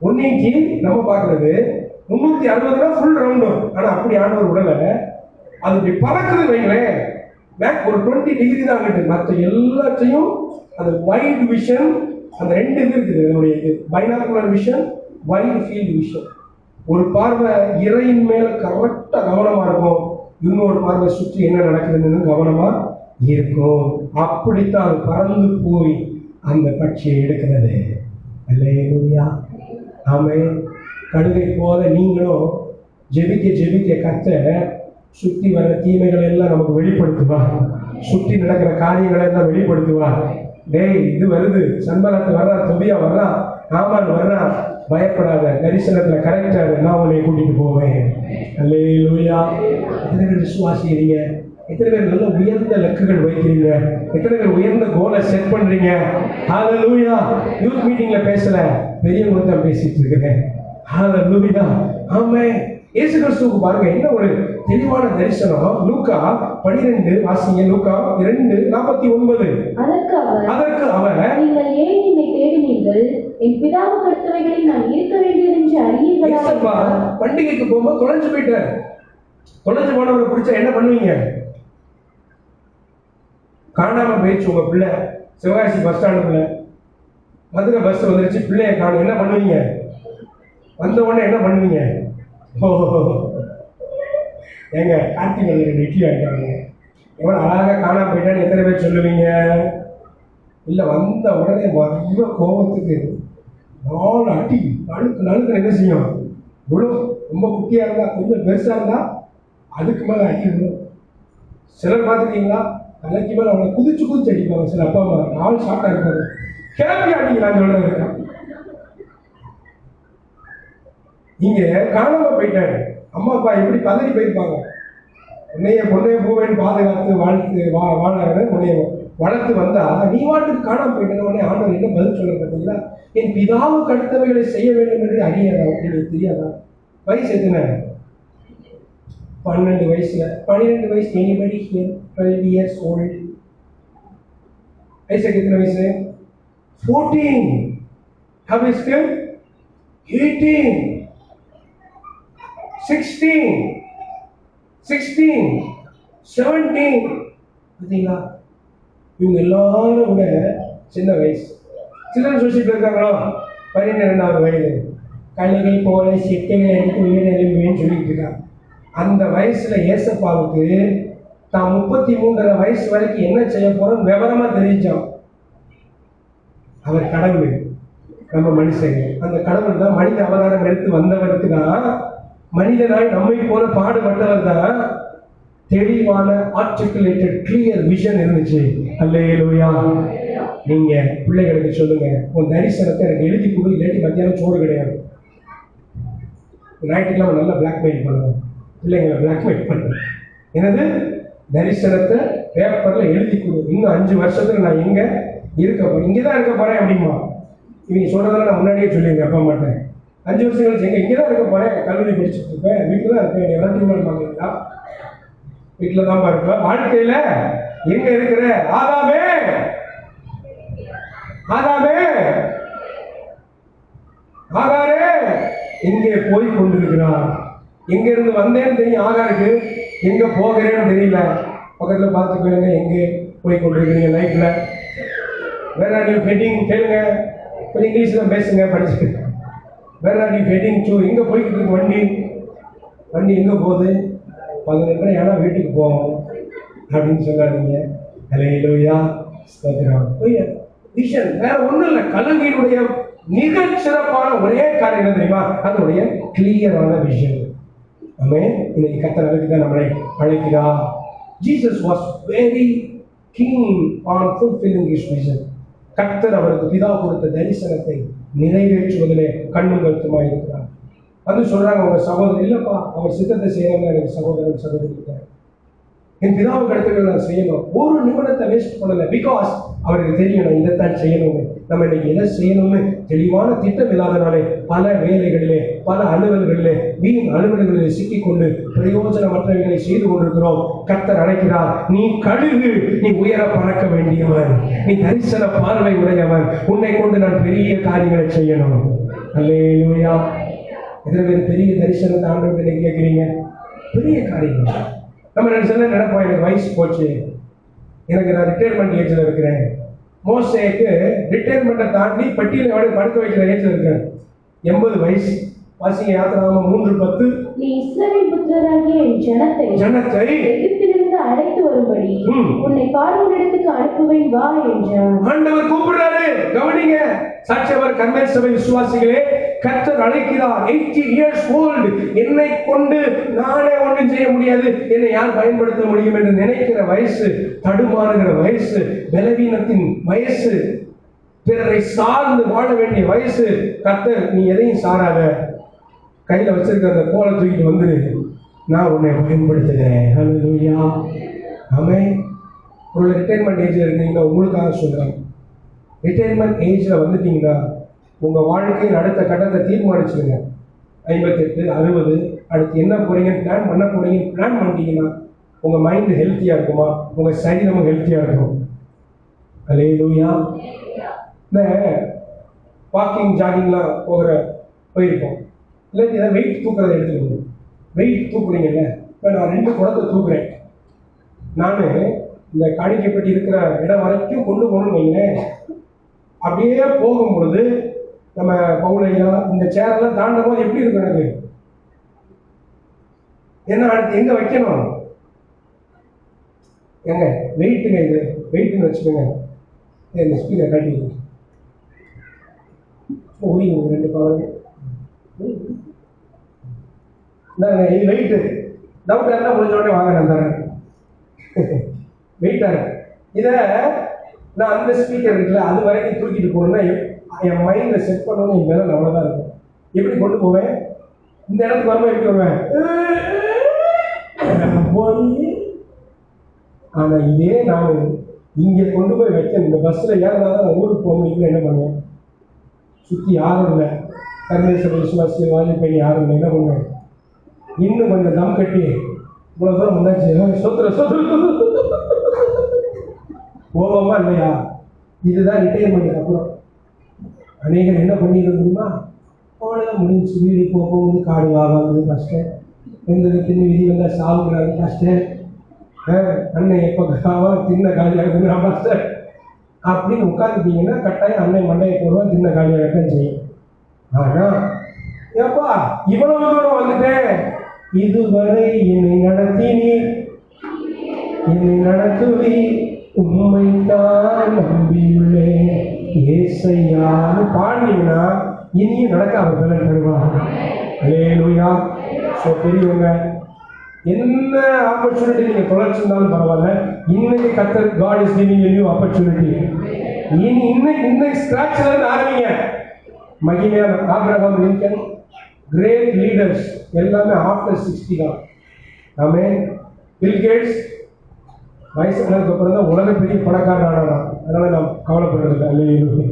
180 நம்ம பார்க்கறது, 360 ஃபுல் ரவுண்டு. ஆனா அப்படி ஆண்டவர் உடலை அது இப்படி பறக்குது வைங்களேன், ஒரு 20 டிகிரி தான் அங்கிட்டு. மற்ற எல்லாத்தையும் அந்த வைட் விஷன், அந்த 2 இது இருக்குது. அதனுடைய இது binocular vision, wide field vision. ஒரு பார்வை இறையின் மேல கரெக்டா கவனமா இருக்கும், இன்னொரு பார்வை சுற்றி என்ன நடக்குதுன்னு கவனமா இருக்கும். அப்படித்தான் அது பறந்து போய் அந்த பட்சியை எடுக்கிறது. அல்லேலூயா, ஆமென். கடுகை போல நீங்களும் ஜெபிக்க ஜெபிக்க கர்த்தர் சுற்றி வர தீமைகள் எல்லாம் நமக்கு வெளிப்படுத்துவார். சுற்றி நடக்கிற காரியங்களை எல்லாம் வெளிப்படுத்துவார். டேய் இது வருது, சன்பலத்து வர்றா, தொபியா வர்றா, ஆமான் வர்றா, பயப்படாத, தரிசனத்துல கரெக்டா நான் உன்னை கூட்டிட்டு போவேன். அல்லேலூயா. எத்தனை பேர் விசுவாசிக்கிறீங்க? எத்தனை பேர் நல்ல உயர்ந்த லக்குகள் வைக்கிறீங்க? எத்தனை பேர் உயர்ந்த கோலை செட் பண்றீங்க? ஹல்லேலூயா. யூத் மீட்டிங்ல பேசல, பெரியவங்க தான் பேசிட்டு இருக்கிறேன். ஹல்லேலூயா, ஆமென். இயேசு கிறிஸ்துவுக்கு பாருங்க என்ன ஒரு தெளிவான தரிசனம். லூக்கா 12 வாசிங்க. லூக்கா 2:49. அதற்கு அவர், நீங்கள் ஏன் என்னை தேடினீர்கள்? என் பிதாவுக்கு அடுத்தவைகளில் நான் இருக்க வேண்டியது என்று அறியீர்களா? பண்டிகைக்கு போகும்போது தொலைஞ்சு போயிட்டார். தொலைஞ்சு போனவரை பிடிச்சா என்ன பண்ணுவீங்க? காணாம போயிடுச்சு உங்க பிள்ளை. சிவகாசி பஸ் ஸ்டாண்டுக்குள்ள மதுரை பஸ் வந்துருச்சு, பிள்ளைய காணும், என்ன பண்ணுவீங்க? வந்த உடனே என்ன பண்ணுவீங்க? ஏங்க கார்த்திகை 2 இட்லி ஆகிட்டாங்க, எவ்வளோ அழகாக காணாம போயிட்டான்னு எத்தனை பேர் சொல்லுவீங்க? இல்லை, வந்த உடனே வர்ற கோபத்துக்கு 4 அடி நழுக்கு நழுக்கு என்ன செய்யும்? இவ்வளோ ரொம்ப குட்டியாக இருந்தா, கொஞ்சம் பெருசாக இருந்தா அதுக்கு மேலே அடி விடும். சிலர் பார்த்துட்டீங்களா, தலைக்கு மேலே அவங்களை குதிச்சு குதிச்சு அடிப்பாங்க. சில அப்பா அம்மா 4 ஷார்ட்டாக இருப்பாரு, கிளப்பி அடிக்கிறான்னு சொல்றது. இங்க காணாம போயிட்டாரு, அம்மா அப்பா எப்படி பதறி போயிருப்பாங்க. உன்னைய பொண்ணைய பூவேன்னு பாதுகாத்து வாழ்த்து வாழ உன்னைய வளர்த்து வந்தா நீ வாட்டுக்கு காணாம போயிட்டேன். உடனே ஆண்டவர் என்ன பதில் சொல்ல பார்த்தீங்களா? என் பிதாவுக்கு அடுத்தவைகளை செய்ய வேண்டும் என்று அறியாதா? உங்களுக்கு தெரியாதா? வயசு எத்தனை? 12 வயசுல. 12 வயசு. Anybody here 12 years old? வயசுக்கு எத்தனை வயசு? 14. ஹபிஸ்க்கு 18, 16, 17. பார்த்தீங்களா? இவங்க எல்லாரும் விட சின்ன வயசு. சில்ட்ரன் சோசியல் இருக்காங்களோ 12வது வயது, கழுகை போல சிட்டைகளை எடுத்து உயிரிழந்தேன்னு சொல்லிட்டு இருக்காங்க. அந்த வயசுல ஏசப்பாவுக்கு தான் 33 வயசு வரைக்கும் என்ன செய்ய போறோம் விவரமா தெரிஞ்சோம். அவர் கடவுள், நம்ம மனுஷங்க. அந்த கடவுள் தான் மனித அவதாரம் எடுத்து வந்தவருக்கு தான், மனிதனாய் நம்மை போல பாடுபட்டவர் தான் தெளிவான ஆர்டிகுலேட்டட் கிளியர் விஷன் இருந்துச்சு. அல்லேலூயா. நீங்க பிள்ளைகளுக்கு சொல்லுங்க, உன் தரிசனத்தை எனக்கு எழுதி கொடு, இல்லாட்டி மத்தியானம் சோறு கிடையாது. ஞாயிற்றுக்கிழமை நல்லா பிளாக்மெயில் பண்ணுவோம், பிள்ளைங்களை பிளாக்மெயில் பண்ணுறேன். எனது தரிசனத்தை பேப்பர்ல எழுதி கொடு, இன்னும் 5 வருஷத்துல நான் எங்க இருக்க போறேன், இங்கேதான் இருக்க போறேன் அப்படிமா. இவங்க சொல்றதெல்லாம் நான் முன்னாடியே சொல்லியிருக்கேன், அப்பா மாட்டேன். 5 வருஷம் கழிச்சு எங்க இங்கேதான் இருக்க போறேன், கல்லூரி படிச்சுட்டு இருப்பேன், வீட்டுல தான் இருப்பேன், விளாட்டு பாக்குறீங்களா? வீட்டுல தான் இருப்பேன். வாழ்க்கையில எங்க இருக்கிற? ஆதாமே, ஆதாமே, ஆகாரே எங்கே போய் கொண்டிருக்கிறார்? எங்க இருந்து வந்தேன்னு தெரியும் ஆகாருக்கு, எங்க போகிறேன்னு தெரியல. பக்கத்துல பார்த்து கேளுங்க, எங்கே போய் கொண்டிருக்கிறீங்க லைஃப்ல? வேற ஆர் யூ ஹெட்டிங்? கேளுங்க, கொஞ்சம் இங்கிலீஷ்ல பேசுங்க, படிச்சு. வேற ஆர் யூ ஹெட்டிங் டு? எங்க போய்கிட்டு இருக்கு வண்டி? வண்டி எங்க போகுது? 11 ஏன்னா வீட்டுக்கு போவோம் அப்படின்னு சொல்லாதீங்க. அல்லேலூயா, ஸ்தோத்திரம். விஷன் வேற ஒண்ணும் இல்லை. கல்வியினுடைய மிகச் சிறப்பான ஒரே காரியம் என்ன தெரியுமா? அதனுடைய கிளியரான விஷன். ஆமென். இன்னைக்கு கர்த்தர் அதுக்கு தான் நம்மளை அழைக்கிறார். Jesus was very keen on fulfilling his vision. கர்த்தர் அவருக்கு பிதா கொடுத்த தரிசனத்தை நிறைவேற்றுவதிலே கண்ணும் கருத்துமாய் இருக்கிறார். வந்து சொல்றாங்க உங்க சகோதரர், இல்லப்பா அவர் சித்தத்தை செய்யறவங்க எனக்கு சகோதரன் சகோதரி இருக்காரு, என் பிதாவுக்கு அடுத்தவர்கள் நான் செய்யணும். ஒரு நிமிடத்தை வேஸ்ட் பண்ணல. பிகாஸ் அவருக்கு தெரியும் நான் இதைத்தான் செய்யணும்னு. நம்ம இன்னைக்கு எதை செய்யணும்னு தெளிவான திட்டம் இல்லாதனாலே பல வேலைகளிலே, பல அலுவல்களிலே, வீண் அலுவல்களிலே சிக்கிக்கொண்டு பிரயோஜனமற்றவைகளை செய்து கொண்டிருக்கிறோம். கர்த்தர் அழைக்கிறார், நீ கழுகு, நீ உயர பறக்க வேண்டியவன், நீ தரிசன பார்வை உடையவன், உன்னை கொண்டு நான் பெரிய காரியங்களை செய்யணும். அல்லேலூயா. எத்தனை பேர் பெரிய தரிசனத்தை ஆண்டவர்கிட்ட கேட்குறீங்க? பெரிய காரியங்கள். நம்ம நினைப்போம், எனக்கு வயசு போச்சு, எனக்கு நான் ரிட்டையர்மெண்ட் ஏஜ்ல இருக்கிறேன். மோசேக்கு ரிட்டையர்மெண்ட்டை தாண்டி பட்டியலை படுக்க வைக்கிற ஏஜ்ல இருக்கிறேன். 80 வயசு. வாசிங்க யாத்திராகமம் 3:10. நீ இஸ்ரவேல் புத்திரராகிய என் ஜனத்தை எகிப்திலிருந்து அழைத்து வரும்படி உன்னை பார்வோனிடத்துக்கு அனுப்புவேன் வா என்றார். ஆண்டவர் கூப்பிடுறாரு. கவனிங்க சாட்சியவர் கர்மேல் சபை விசுவாசிகளே, கர்த்தர் அழைக்கிறார். 80 years old. என்னை கொண்டு நானே ஒன்றும் செய்ய முடியாது, என்னை யார் பயன்படுத்த முடியும் என்று நினைக்கிற வயசு, தடுமாறுகிற வயசு, பலவீனத்தின் வயசு, பிறரை சார்ந்து வாழ வேண்டிய வயசு. கர்த்தர் நீ எதையும் சாராத, கையில வச்சிருக்கிற அந்த கோலை தூக்கிட்டு வந்துரு, நான் உன்னை பயன்படுத்துகிறேன். ஹல்லேலூயா. ஆமென். ஒரு ரிட்டையர்மெண்ட் ஏஜ்ல இருக்கீங்கன்னா உங்களுக்காக சொல்றேன், ரிட்டையர்மெண்ட் ஏஜ்ல வந்துட்டீங்கன்னா உங்க வாழ்க்கையில் அடுத்த கட்டத்தை தீர்மானிச்சுடுங்க. 58, 60 அடுத்து என்ன போறீங்கன்னு பிளான் பண்ண போறீங்கன்னு பிளான் பண்ணிட்டீங்கன்னா உங்க மைண்ட் ஹெல்த்தியா இருக்குமா, உங்க சரீரமும் ஹெல்த்தியா இருக்கும். அல்லேலூயா. இந்த வாக்கிங் ஜாகிங்லாம் போயிருப்போம். இல்லாட்டி ஏதாவது வெயிட் தூக்குறதை எடுத்துக்கணும். வெயிட் தூக்குறீங்கல்ல, இப்போ நான் 2 குடத்தை தூக்குறேன். நான் இந்த காணிக்கப்பட்டு இருக்கிற இடம் வரைக்கும் கொண்டு போகணும்னு வைங்களேன். அப்படியே போகும்பொழுது நம்ம பவுலையா இந்த சேரெல்லாம் தாண்டும் போது எப்படி இருக்கும் எனக்கு? என்ன அடுத்து எங்க வைக்கணும்? எங்க வெயிட்டுங்க, இது வெயிட்டுன்னு வச்சுக்கோங்க. இந்த ஸ்பீக்கர் காட்டி உரிங்க 2 பவர். இது வெயிட்டு டவுட் இருந்தால் முடிஞ்ச உடனே வாங்க நான் தரேன். வெயிட்டாக இதை நான் அந்த ஸ்பீக்கர் இருக்குல்ல அது வரைக்கும் தூக்கிட்டு போகணும்னா என் மைண்டில் செட் பண்ணணும். என் மேலே அவ்வளோதான் இருக்கும். எப்படி கொண்டு போவேன்? இந்த இடத்துக்கு வரும்போது எப்படி வருவேன்? ஆனால் இதே நான் இங்கே கொண்டு போய் வைக்கணும். இந்த பஸ்ஸில் ஏறனால நான் ஊருக்கு போக முடியும். என்ன பண்ணுவேன்? சுற்றி யாரும் இல்லை, கர்மேஸ்வர விசுவாசி வாலிபை யாரும் இல்லை. என்ன பண்ணுவேன்? இன்னும் கொஞ்சம் தம் கட்டி இவ்வளோ தூரம் முன்னாச்சு சொத்துற போவோமா இல்லையா? இதுதான் ரிட்டையர்மெண்ட். அப்புறம் அநேகர் என்ன பண்ணிடுறது தெரியுமா? அவ்வளோதான் முடிஞ்சு. வீடு போகும்போது காடு வாங்குறது ஃபஸ்ட்டு, எந்த தின்னு விதி வந்தால் சாவுங்கிறாரு ஃபஸ்ட்டு, அண்ணன் எப்போ காவா தின்ன காலியாகுதுன்னா ஃபஸ்ட்டு அப்படின்னு உட்காந்துட்டீங்கன்னா கட்டாயம் அண்ணன் மண்டையை போடுவா, தின்ன காலியாகத்தான் செய்யும். ஆனால் ஏப்பா இவ்வளவு தூரம் வந்துட்டேன், இதுவரை என்னை நடத்தினி என்னை நடத்துவி உண்மைதான் நம்பியுள்ளேன் ஏசையான்னு பாடினீங்கன்னா இனியும் நடக்க அவர் பலன் தருவார். அல்லேலூயா. ஸோ பெரியவங்க என்ன ஆப்பர்ச்சுனிட்டி நீங்கள் தொலைச்சிருந்தாலும் பரவாயில்ல, இன்னைக்கு கர்த்தர் God is giving you new opportunity. இன்னைக்கு ஸ்கிராட்ச்ல இருந்து ஆரம்பிங்க. மகிமையான ஆபிரகாம் லிங்கன் கிரேட் லீடர்ஸ் எல்லாமே ஆஃப்டர் 60 தான். ஆமென். பில் கேட்ஸ் வயசுக்கு அப்புறம் தான் உலக பெரிய பணக்காரனானா, அதனால நாம் கவலைப்படுறதில்லை. அல்லேலூயா.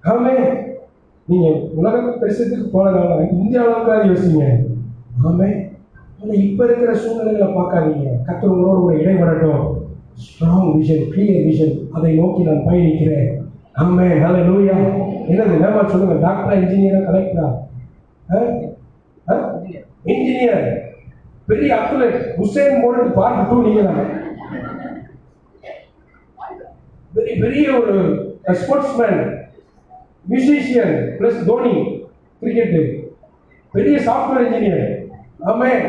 ஆமென். நீங்க உலக பெருசத்துக்கு போனதால இந்திய அளவுக்காக யோசிங்க. ஆமென். ஆனால் இப்போ இருக்கிற சூழ்நிலைகளை பார்க்காதீங்க. கர்த்தர் உங்களோடு ஒரு இடைப்படட்டும். ஸ்ட்ராங் விஷன், கிளியர் விஷன், அதை நோக்கி நான் பயணிக்கிறேன். ஆமென். ஹல்லேலூயா. என்னது வேமா சொல்லுங்க? டாக்டரா, இன்ஜினியரா, கலெக்டரா? இன்ஜினியர், பெரிய அத்லெட், உசேன் போல்ட் பார்ட் 2 நீங்க தான். பெரிய ஒரு sportsman, musician plus Dhoni cricket, பெரிய சாஃப்ட்வேர் இன்ஜினியர். ஆமென்.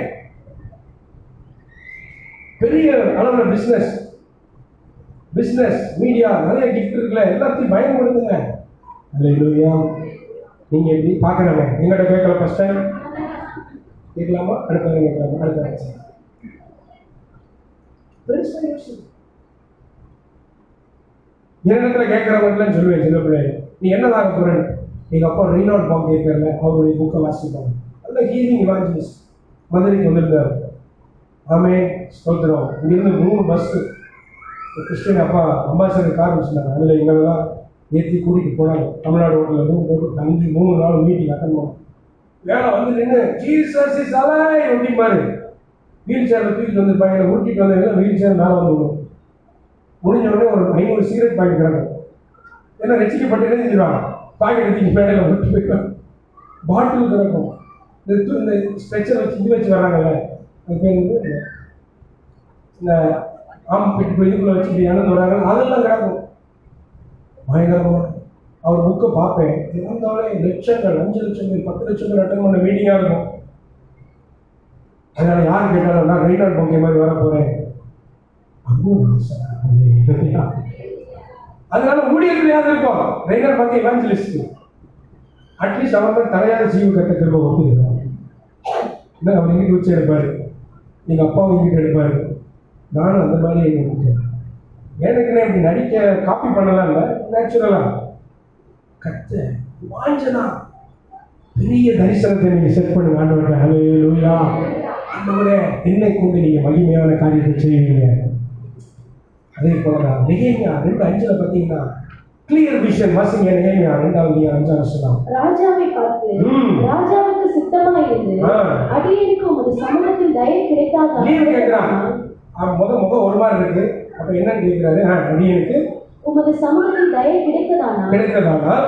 பெரிய அளவில் பிஸ்னஸ் மீடியா நிறைய கிஃப்ட் இருக்குல்ல, எல்லாத்தையும் பயன்படுத்துங்க. அல்லேலூயா. நீங்க எப்படி பார்க்கணுங்க? எங்கிட்ட கேட்கல ஃபர்ஸ்ட் டைம் கேட்கலாமா? அடுத்த கேட்கலாமா? அடுத்த என்னிடத்துல கேட்கிறவங்கலாம் சொல்லுவேன், சின்ன பிள்ளைங்க நீ என்னதாக போறேன்? எங்க அப்பா ரீனால்ட் பாம் கேட்கறல, அவருடைய புக்கை வாசிப்பாங்க. நல்ல ஹீலிங் இவாஞ்சலிஸ்ட், மதுரைக்கு வந்திருந்தார். ஆமென். ஸ்தோத்திரம். இங்கிருந்து 3 பஸ் கிறிஸ்டின் அப்பா அம்பாசடர் கார் வச்சுருந்தாங்க. அதில் எங்களெல்லாம் ஏற்றி கூட்டிகிட்டு போனாங்க. தமிழ்நாடு ரோட்டில் ரூம் போட்டு தங்கி 3 நாள் மீட்டிங் அட்டன் பண்ணோம். வேலை வந்து நின்று ஜீசஸ் இஸ் அலைவ் அப்படிம்பாரு. வீல் சேரில் தூக்கிட்டு வந்து பையனை ஊட்டிட்டு வந்தவங்க வீல் சேர் மேலே வந்து விடும். முடிஞ்ச உடனே ஒரு 500 சிகரெட் பாக்கெட் கிடக்கும். ஏன்னா ரசிக்கப்பட்டு செஞ்சிருவாங்க. பாக்கெட் எடுத்து மேடையில் விட்டு போயிடுவாங்க. பாட்டில் கிடக்கும். இந்த ஸ்ட்ரெச்சர் வச்சு இது வச்சு வர்றாங்கல்ல, அது பேர் வந்து இந்த ஆம்பெட்டு இதுக்குள்ள வச்சுட்டு இறந்து வராங்க, அதெல்லாம் கிடக்கும். பயங்கரமாக அவர் புக்கை பார்ப்பேன். இருந்தாலே லட்சங்கள், 5 லட்சம் பேர், 10 லட்சம் பேர் அட்டன் பண்ண மீட்டிங்காக இருக்கும். அதனால யார் கேட்டாலும் நான் ரீனால்ட் பாம் மாதிரி வர போறேன். அதனால ஊழியர்கள் யாரும் இருக்கும். ரீனால்ட் பாம் எவாஞ்சலிஸ்ட். அட்லீஸ்ட் அவர் தலையாத ஜீவ கட்ட திரும்ப ஒத்துக்கிறார். என்ன அவர் எங்கிட்ட வச்சு எடுப்பாரு, எங்க அப்பாவும் எங்கிட்ட எடுப்பாரு. நானும் அந்த மாதிரி எடுத்துட்டேன். எனக்குன்னு இப்படி நடிக்க காப்பி பண்ணலாம் இல்லை, நேச்சுரலா கத்த வாஞ்சனா பெரிய தரிசனத்தை நீங்க செட் பண்ணுங்க. ஆண்டவரே ஹல்லேலூயா. ஆண்டவரே என்னை கொண்டு நீங்க மகிமையான காரியத்தை செய்வீங்க. அதே போலதான் நெகேமியா 2:5 பார்த்தீங்கன்னா கிளியர் விஷன் வாசிங்க. நெகேமியா 2:5 ராஜாவை பார்த்து ராஜாவுக்கு சித்தமா இருந்து அடியேனுக்கு உமது சமூகத்தில் தயை கிடைக்காதா? கேட்கிறான். முக ஒரு மாதிரி இருக்கு. அப்ப என்னன்னு கேட்கிறாரு? அடியேனுக்கு உமது சமூகத்தில் தயை கிடைத்ததானால்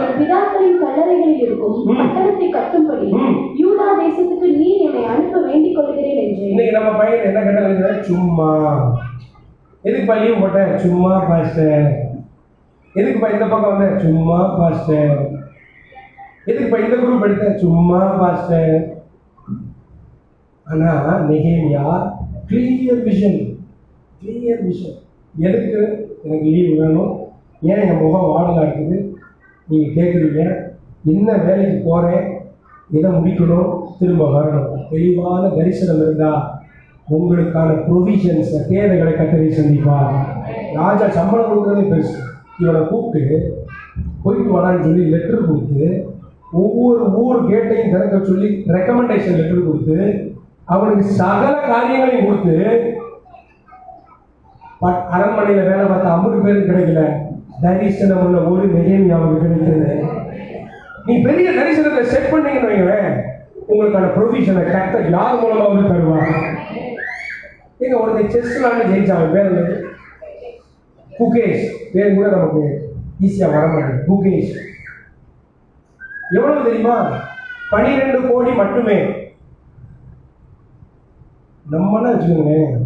என் பிதாக்களின் கல்லறைகளில் இருக்கும் பட்டணத்தை கட்டும்படி யூதா தேசத்துக்கு நீர் என்னை அனுப்ப வேண்டிக் கொள்கிறேன் என்று. இன்னைக்கு நம்ம பையன் என்ன கேட்டாங்க? சும்மா. எதுக்குப்பா லீவ் போட்டேன்? சும்மா பாஸ்டர். எதுக்குப்பா இந்த பக்கம் வந்த? சும்மா பாஸ்டர். எதுக்குப்பா இந்த குரூப் எடுத்த? சும்மா பாஸ்டர். ஆனா நெகேமியா கிளியர் விஷன். எதுக்கு எனக்கு லீவ் வேணும்? ஏன் என் முகம் வாடலா இருக்குது? நீங்கள் கேட்குறீங்க. என்ன வேலைக்கு போகிறேன், எதை முடிக்கணும், திரும்ப வரணும். தெளிவான தரிசனம் இருந்தால் உங்களுக்கான ப்ரொவிஷன்ஸை, தேவைகளை கட்டளை சந்திப்பார். ராஜா சம்பளம் கொடுக்குறதே பெருசு. இவனை கூப்பிட்டு போயிட்டு வரான்னு சொல்லி லெட்டர் கொடுத்து, ஒவ்வொரு ஊர் கேட்டையும் திறக்க சொல்லி ரெக்கமெண்டேஷன் லெட்டர் கொடுத்து, அவனுக்கு சகல காரியங்களையும் கொடுத்து, அரண்மனையில் வேலை பார்த்த 50 பேருக்கு கிடைக்கல. தரிசனம் உள்ள ஒரு நெகேமியாவுக்கு கிடைத்தது. நீ பெரிய தரிசனத்தை செட் பண்ணீங்கன்னு வைங்களேன், உங்களுக்கான ப்ரொவிஷனை கர்த்தர் யார் மூலமாக தருவார். நீங்க ஒருத்தர் செஸ் விளாண்டு ஜெயிச்சாங்க, பேர் என்னது? குகேஷ். பேர் கூட நமக்கு ஈஸியாக வர மாட்டேங்குது. குகேஷ் எவ்வளவு தெரியுமா? 12 கோடி மட்டுமே. நம்மனா வச்சுக்கோங்களேன்,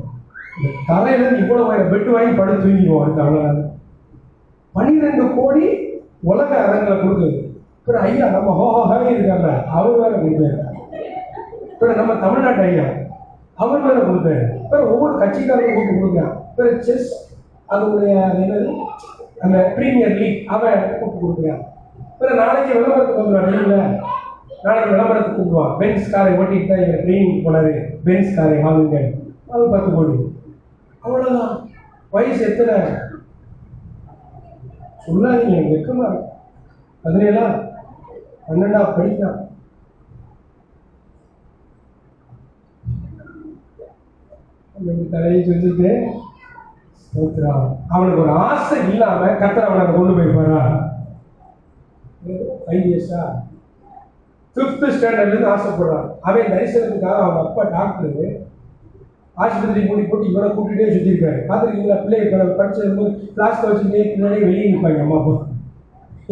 இந்த தரையிலேருந்து இவ்வளவு பெட்டு வாங்கி படுத்து தூங்கிடுவோம். அடுத்த அவ்வளோ 12 கோடி உலக அரங்களை கொடுக்குது. அப்புறம் ஐயா நம்ம ஹோஹாவே இருக்காங்க, அவர் வேற கொடுத்தாரு. அப்புறம் நம்ம தமிழ்நாட்டு ஐயா அவர் வேற கொடுத்தாரு. அப்புறம் ஒவ்வொரு கட்சிக்காரங்க கூப்பிட்டு கொடுக்குறான். அப்புறம் செஸ் அதனுடைய என்னது அந்த ப்ரீமியர் லீக் அவன் கூப்பிட்டு கொடுக்குறான். அப்புறம் நாளைக்கு விளம்பரத்துக்கு வந்துடுவான். இல்லை நாளைக்கு விளம்பரத்துக்கு கூப்பிடுவான். பென்ஸ் காரை ஓட்டிட்டு தான் எங்கள் ட்ரெயினிங் போனாரு, பென்ஸ் காரை வாங்குங்க, அது 10 கோடி. அவ்வளோதான். வயசு எத்தனை சொல்லாதீங்க, வெக்கமா 17 12 படிக்கிறான். தலையை செஞ்சுட்டு அவனுக்கு ஒரு ஆசை இல்லாம கர்த்தர் அவனை கொண்டு போயிருப்பாரா? 5 இயர்ஸா 5th ஸ்டாண்டர்ட்லேருந்து ஆசைப்படுறான். அவன் தரிசனத்துக்காக அவங்க அப்பா டாக்டரு ஆஸ்பத்திரி கூட்டி போட்டு இவரை கூட்டிகிட்டே சுற்றிருக்காரு. பார்த்துருக்கீங்களா? பிள்ளைய படிச்சிருக்கும்போது கிளாஸ்ல வச்சுட்டே பின்னாடியே வெளியே நிற்பாங்க அம்மா அப்பா.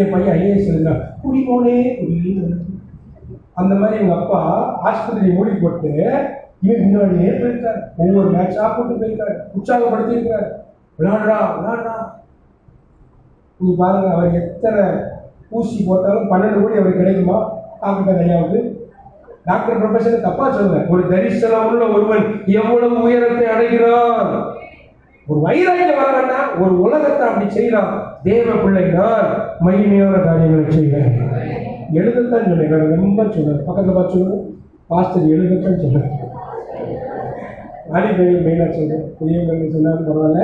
என் பையன் IAS எழுதுறான், குடிமோனே குடி. அந்த மாதிரி இவங்க அப்பா ஆஸ்பத்திரியை மூடி போட்டு இவன் முன்னாடியே போயிருக்காரு. ஒவ்வொரு மேட்சா போட்டு போயிருக்காரு, உற்சாகப்படுத்திருக்காரு. விளையாடுறா. நீ பாருங்க, அவர் எத்தனை ஊசி போட்டாலும் 12 கோடி அவருக்கு கிடைக்குமா? டாக்டர் ஐயாவுக்கு. டாக்டர் ப்ரொஃபஷனை தப்பா சொல்லுங்க. ஒரு தரிசனம் உள்ள ஒருவன் எவ்வளவு உயரத்தை அடைகிறான். ஒரு வைராக்கியம் வர வேண்டாம், ஒரு உலகத்தை அப்படி செய்யலாம். தேவ பிள்ளைதான் மகிமையான காரியங்களை செய்வேன். எழுதத்தான் சொன்னேன், வேற ரொம்ப சொல்லுவேன். பக்கத்தில் பார்த்து சொல்லுவேன், பாஸ்டர் எழுதத்தான் சொன்னேன். வாலிபையில் மெயினாக சொல்றேன். பெரியவங்க சொன்னாலும் பரவாயில்ல,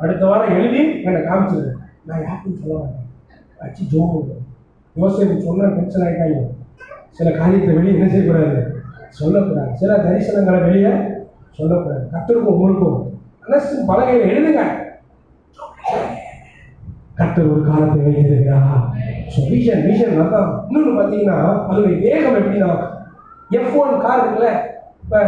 அடுத்த வாரம் எழுதி என்னை காமிச்சிருக்கேன். நான் யாருக்கும் சொல்ல மாட்டேன், அச்சு ஜோம். யோசிப்பு சொன்ன டென்ஷன் ஆகிட்டாங்க. சில காரியத்தை வெளியே என்ன செய்யக்கூடாது, சொல்லக்கூடாது. சில தரிசனங்களை வெளியே சொல்லக்கூடாது. கர்த்தருக்கும் உங்களுக்கும் மனசு பலகையில் எழுதுங்க. கர்த்தர் ஒரு காலத்தை வைத்திருக்கிறார். விஷன் அதான். இன்னொன்று பார்த்தீங்கன்னா அதனுடைய வேகம் எப்படின்னா, F1 கார் இருக்குல்ல, இப்போ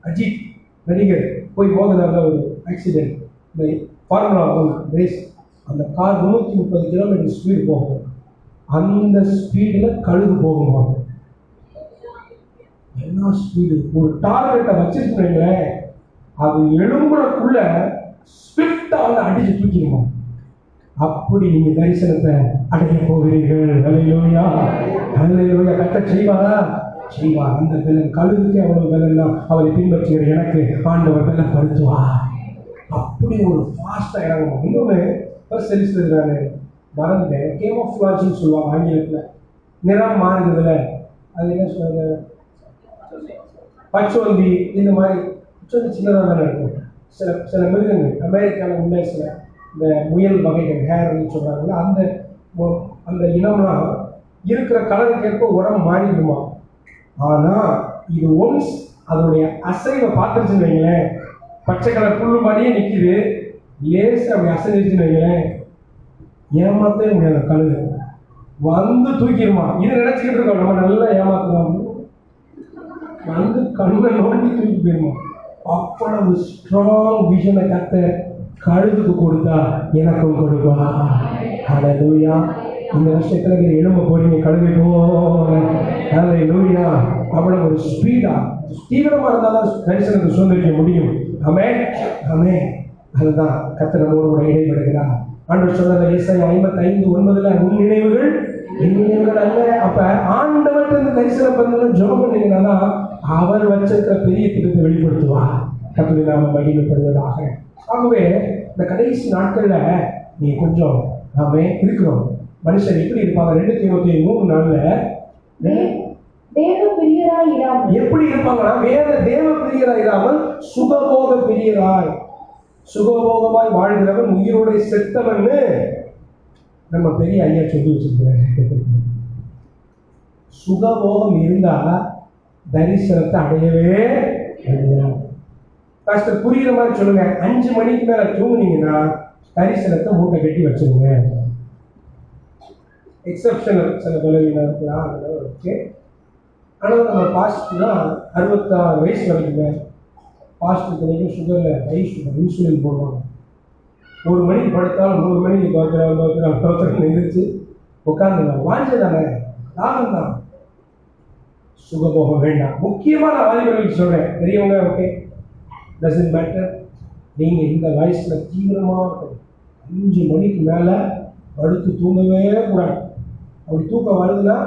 அஜித் நடிகர் போய் மோதினால ஒரு ஆக்சிடென்ட், இந்த ஃபார்முலா 1 ரேஸ், அந்த கார் 330 கிலோமீட்டர் ஸ்பீடு போகும். அந்த ஸ்பீடில் கழுகு போகுமா? என்ன ஸ்பீடு! ஒரு டார்கெட்டை வச்சிருக்கீங்களே, அது எழும்புறக்குள்ள ஸ்பிரிட்டா வந்து அடிச்சு தூக்கிடுமா? அப்படி நீங்க தரிசனத்தை அடைய போகிறீர்கள். ஹல்லேலூயா, ஹல்லேலூயா. கர்த்தர் செய்வாரா? செய்வார். அந்த பலன் கழுகுக்கே அவ்வளவு பலன் தான். அவரை பின்பற்றுகிற எனக்கு ஆண்டவர் பலப்படுத்துவார். அப்படி ஒரு ஃபாஸ்டா இறங்கும். இன்னொன்று நான் மறந்துட்டேன், கேமோஃப்ளாஜ்னு சொல்லுவாங்க ஆங்கிலத்தில். நிறம் மாறுறதுல அது என்ன சொல்றது, பச்சோந்தி, இந்த மாதிரி பச்சோந்தி சின்னதாக தானே இருக்கும். சில மிருகங்கள் அமெரிக்காவில் உள்ள சில இந்த முயல் வகைகள் ஹேர்னு சொல்கிறாங்கல்ல, அந்த இனம்லாம் இருக்கிற கலருக்கேற்ப உரம் மாறிடுமா. ஆனால் இது ஒன்ஸ் அதனுடைய அசைவை பார்த்துருச்சுன்னு வைங்களேன், பச்சை கலர் புல்லு மாதிரியே நிற்கிது, லேஸ் அப்படி அசைஞ்சிருச்சுன்னு வைங்களேன், ஏமாற்றவே முடியாது. கழுகு வந்து தூக்கிடுமா. இது நினச்சிக்கிட்டு இருக்கோம் நம்ம நல்லா ஏமாத்தலாம், வந்து கண்ணை நோண்டி தூக்கி போயிருமா. அவ்வளவு ஸ்ட்ராங் விஷனை கத்த கழுகுக்கு கொடுத்தா எனக்கும் கொடுப்பா. ஹல்லேலூயா. இந்த விஷயத்துல நீங்க எழும்ப போறீங்க கழுகு போல. ஹல்லேலூயா. அவ்வளவு ஒரு ஸ்பீடா தீவிரமா இருந்தாலும் தரிசனத்தை சுதந்திரிக்க முடியும். ஆமென், ஆமென். அதுதான் கர்த்தர் நம்மோடு கூட இடைபடுகிறார். ஆண்டவர் சொன்னது ஏசாயா 55:9 உன் நினைவுகள் என் நினைவுகள் அல்ல. அப்ப ஆண்டவர்கிட்ட இந்த தரிசனம் பண்ணணும் ஜெபம் பண்ணீங்கன்னா அவர் வச்சிருக்கிற பெரிய திட்டத்தை வெளிப்படுத்துவார். கர்த்தருடைய நாமம் மகிமைப்படுவதாக. ஆகவே இந்த கடைசி நாட்கள்ல நீ கொஞ்சம் நாமே இருக்கிறோம். மனுஷன் எப்படி இருப்பாங்க? 2 தீமோத்தேயு 3:4 தேவ பிரியராய் இராமல் எப்படி இருப்பாங்கன்னா வேற தேவ பிரியராய் இராமல் சுகபோக பிரியராய், சுகபோகமாய் வாழ்கிறவன் உயிரோட செத்தவன்னு நம்ம பெரிய ஐயா சொல்லி வச்சிருக்கிறாரு. சுகபோகம் இருந்தா தரிசனத்தை அடையவே முடியாது. கஷ்டம் புரியுற மாதிரி சொல்லுங்க. 5 மணிக்கு மேல தூங்குனீங்கன்னா தரிசனத்தை மூட்டை கட்டி வச்சிருங்க. எக்ஸப்ஷனல் சில பலவீனம் இருக்கலாம், அதெல்லாம் ஓகே. ஆனால் நம்ம பாஸ்ட்னா 66 வயசு வரைக்குமே பாஸ்ட்டுக்கு சுகரில் ஹை சுகர் இன்சுலின் போடுவாங்க. 1 மணிக்கு படுத்தாலும் 3 மணிக்கு தோத்துறாங்க எழுந்திரிச்சு உட்காந்துருந்தாங்க. வாஞ்சதானே, தாகம் தான். சுகபோகம் வேண்டாம். முக்கியமாக நான் வாலிபர்களுக்கு சொல்கிறேன், பெரியவங்க ஓகே டசன்ட் மேட்டர். நீங்கள் இந்த வயசில் தீவிரமாக 5 மணிக்கு மேலே படுத்து தூங்கவே கூடாது. அப்படி தூக்கம் வருதுன்னா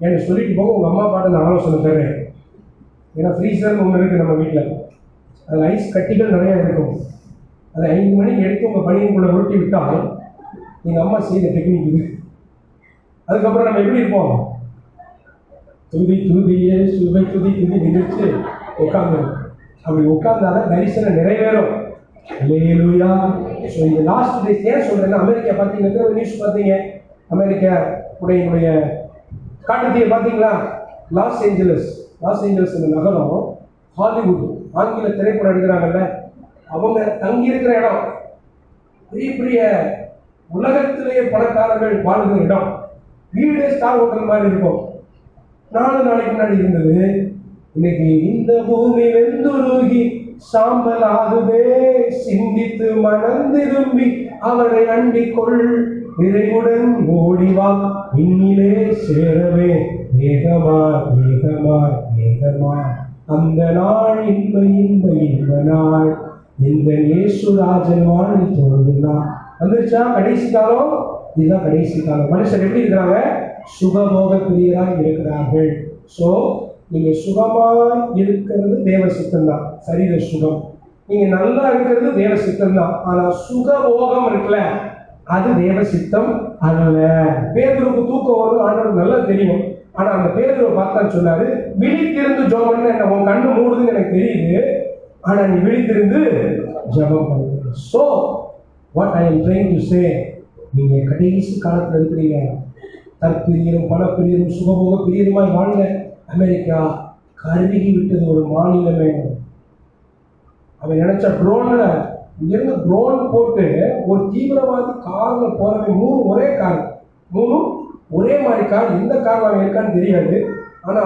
எனக்கு சொல்லிட்டு போக உங்கள் அம்மா பாட்டு நான் ஆலோசனை தர்றேன். ஏன்னா ஃப்ரீசர்னு ஒன்று இருக்குது நம்ம வீட்டில், அதில் ஐஸ் கட்டிகள் நிறையா இருக்கும். அதை 5 மணிக்கு எடுத்து உங்கள் பணியனுக்குள்ளே உருட்டி விட்டால் எங்கள் அம்மா செய்த டெக்னிக் இது. அதுக்கப்புறம் நம்ம எப்படி இருப்போம்? துதியே சுவை துதி நிகழ்ச்சி உட்காந்து அப்படி உட்கார்ந்தாலும் தரிசனம் நிறைவேறும். அல்லேலூயா. ஸோ இந்த லாஸ்ட் டேஸ் ஏன் சொல்கிறேன்னா, அமெரிக்கா பார்த்தீங்கன்னா ஒரு நியூஸ் பார்த்தீங்க, அமெரிக்கா உடைய காட்டுத்தீயை பார்த்தீங்களா? லாஸ் ஏஞ்சலஸ் இந்த நகரம் ஹாலிவுட் ஆங்கில திரைப்படம் எடுக்கிறாங்கல்ல, அவங்க தங்கியிருக்கிற இடம் பெரிய பெரிய உலகத்திலேயே பணக்காரர்கள் வாழ்கிற இடம். வீடு ஸ்டார் ஹோட்டல் மாதிரி இருக்கும். 4 நாளைக்கு முன்னாடி இருந்தது. இன்னைக்கு இந்த பூமி வெந்துருகி சாம்பல் ஆகுதே, சிந்தித்து மனம் திரும்பி அவரை அண்டிக்கொள், விரைவுடன் ஓடிவா இன்னிலே சேரவே, வேகமா அந்த நாள் இன்ப நாள் இந்த இயேசுராஜன் வாழ் தோன்றுனா வந்துருச்சா? கடைசி காலம் இதுதான் கடைசி காலம். மனுஷன் எப்படி இருக்கிறாங்க? சுகபோக பிரியராக இருக்கிறார்கள். ஸோ நீங்க சுகமா இருக்கிறது தேவ சித்தம் தான், சரீர சுகம். நீங்க நல்லா இருக்கிறது தேவ சித்தம் தான். ஆனா சுகபோகம் இருக்குல்ல, அது தேவ சித்தம் அல்ல. பேதுருக்கு தூக்கம் வரும் ஆண்டவருக்கு நல்லா தெரியும். ஆனா அந்த பேதுருவை பார்த்தா சொன்னாரு, விழித்திருந்து ஜெபம் பண்ண. என்ன உன் கண்ணு மூடுதுன்னு எனக்கு தெரியுது, ஆனா நீ விழித்திருந்து ஜெபம் பண்ணு. So what I am trying to say, நீங்க கடைசி காலத்தில் இருக்கிறீங்க. தற்பிரியரும் பணப்பிரியரும் சுகபோக பிரியருமாய் வாழ்ந்த அமெரிக்கா கருகி விட்டது ஒரு மாநிலமே. அவன் நினைச்ச ட்ரோன்ல இங்கிருந்து ட்ரோன் போட்டு ஒரு தீவிரவாதி கார்ல போறவன் 3 ஒரே கார், 3 ஒரே மாதிரி கார். எந்த கார் அவன் இருக்கான்னு தெரியாது. ஆனா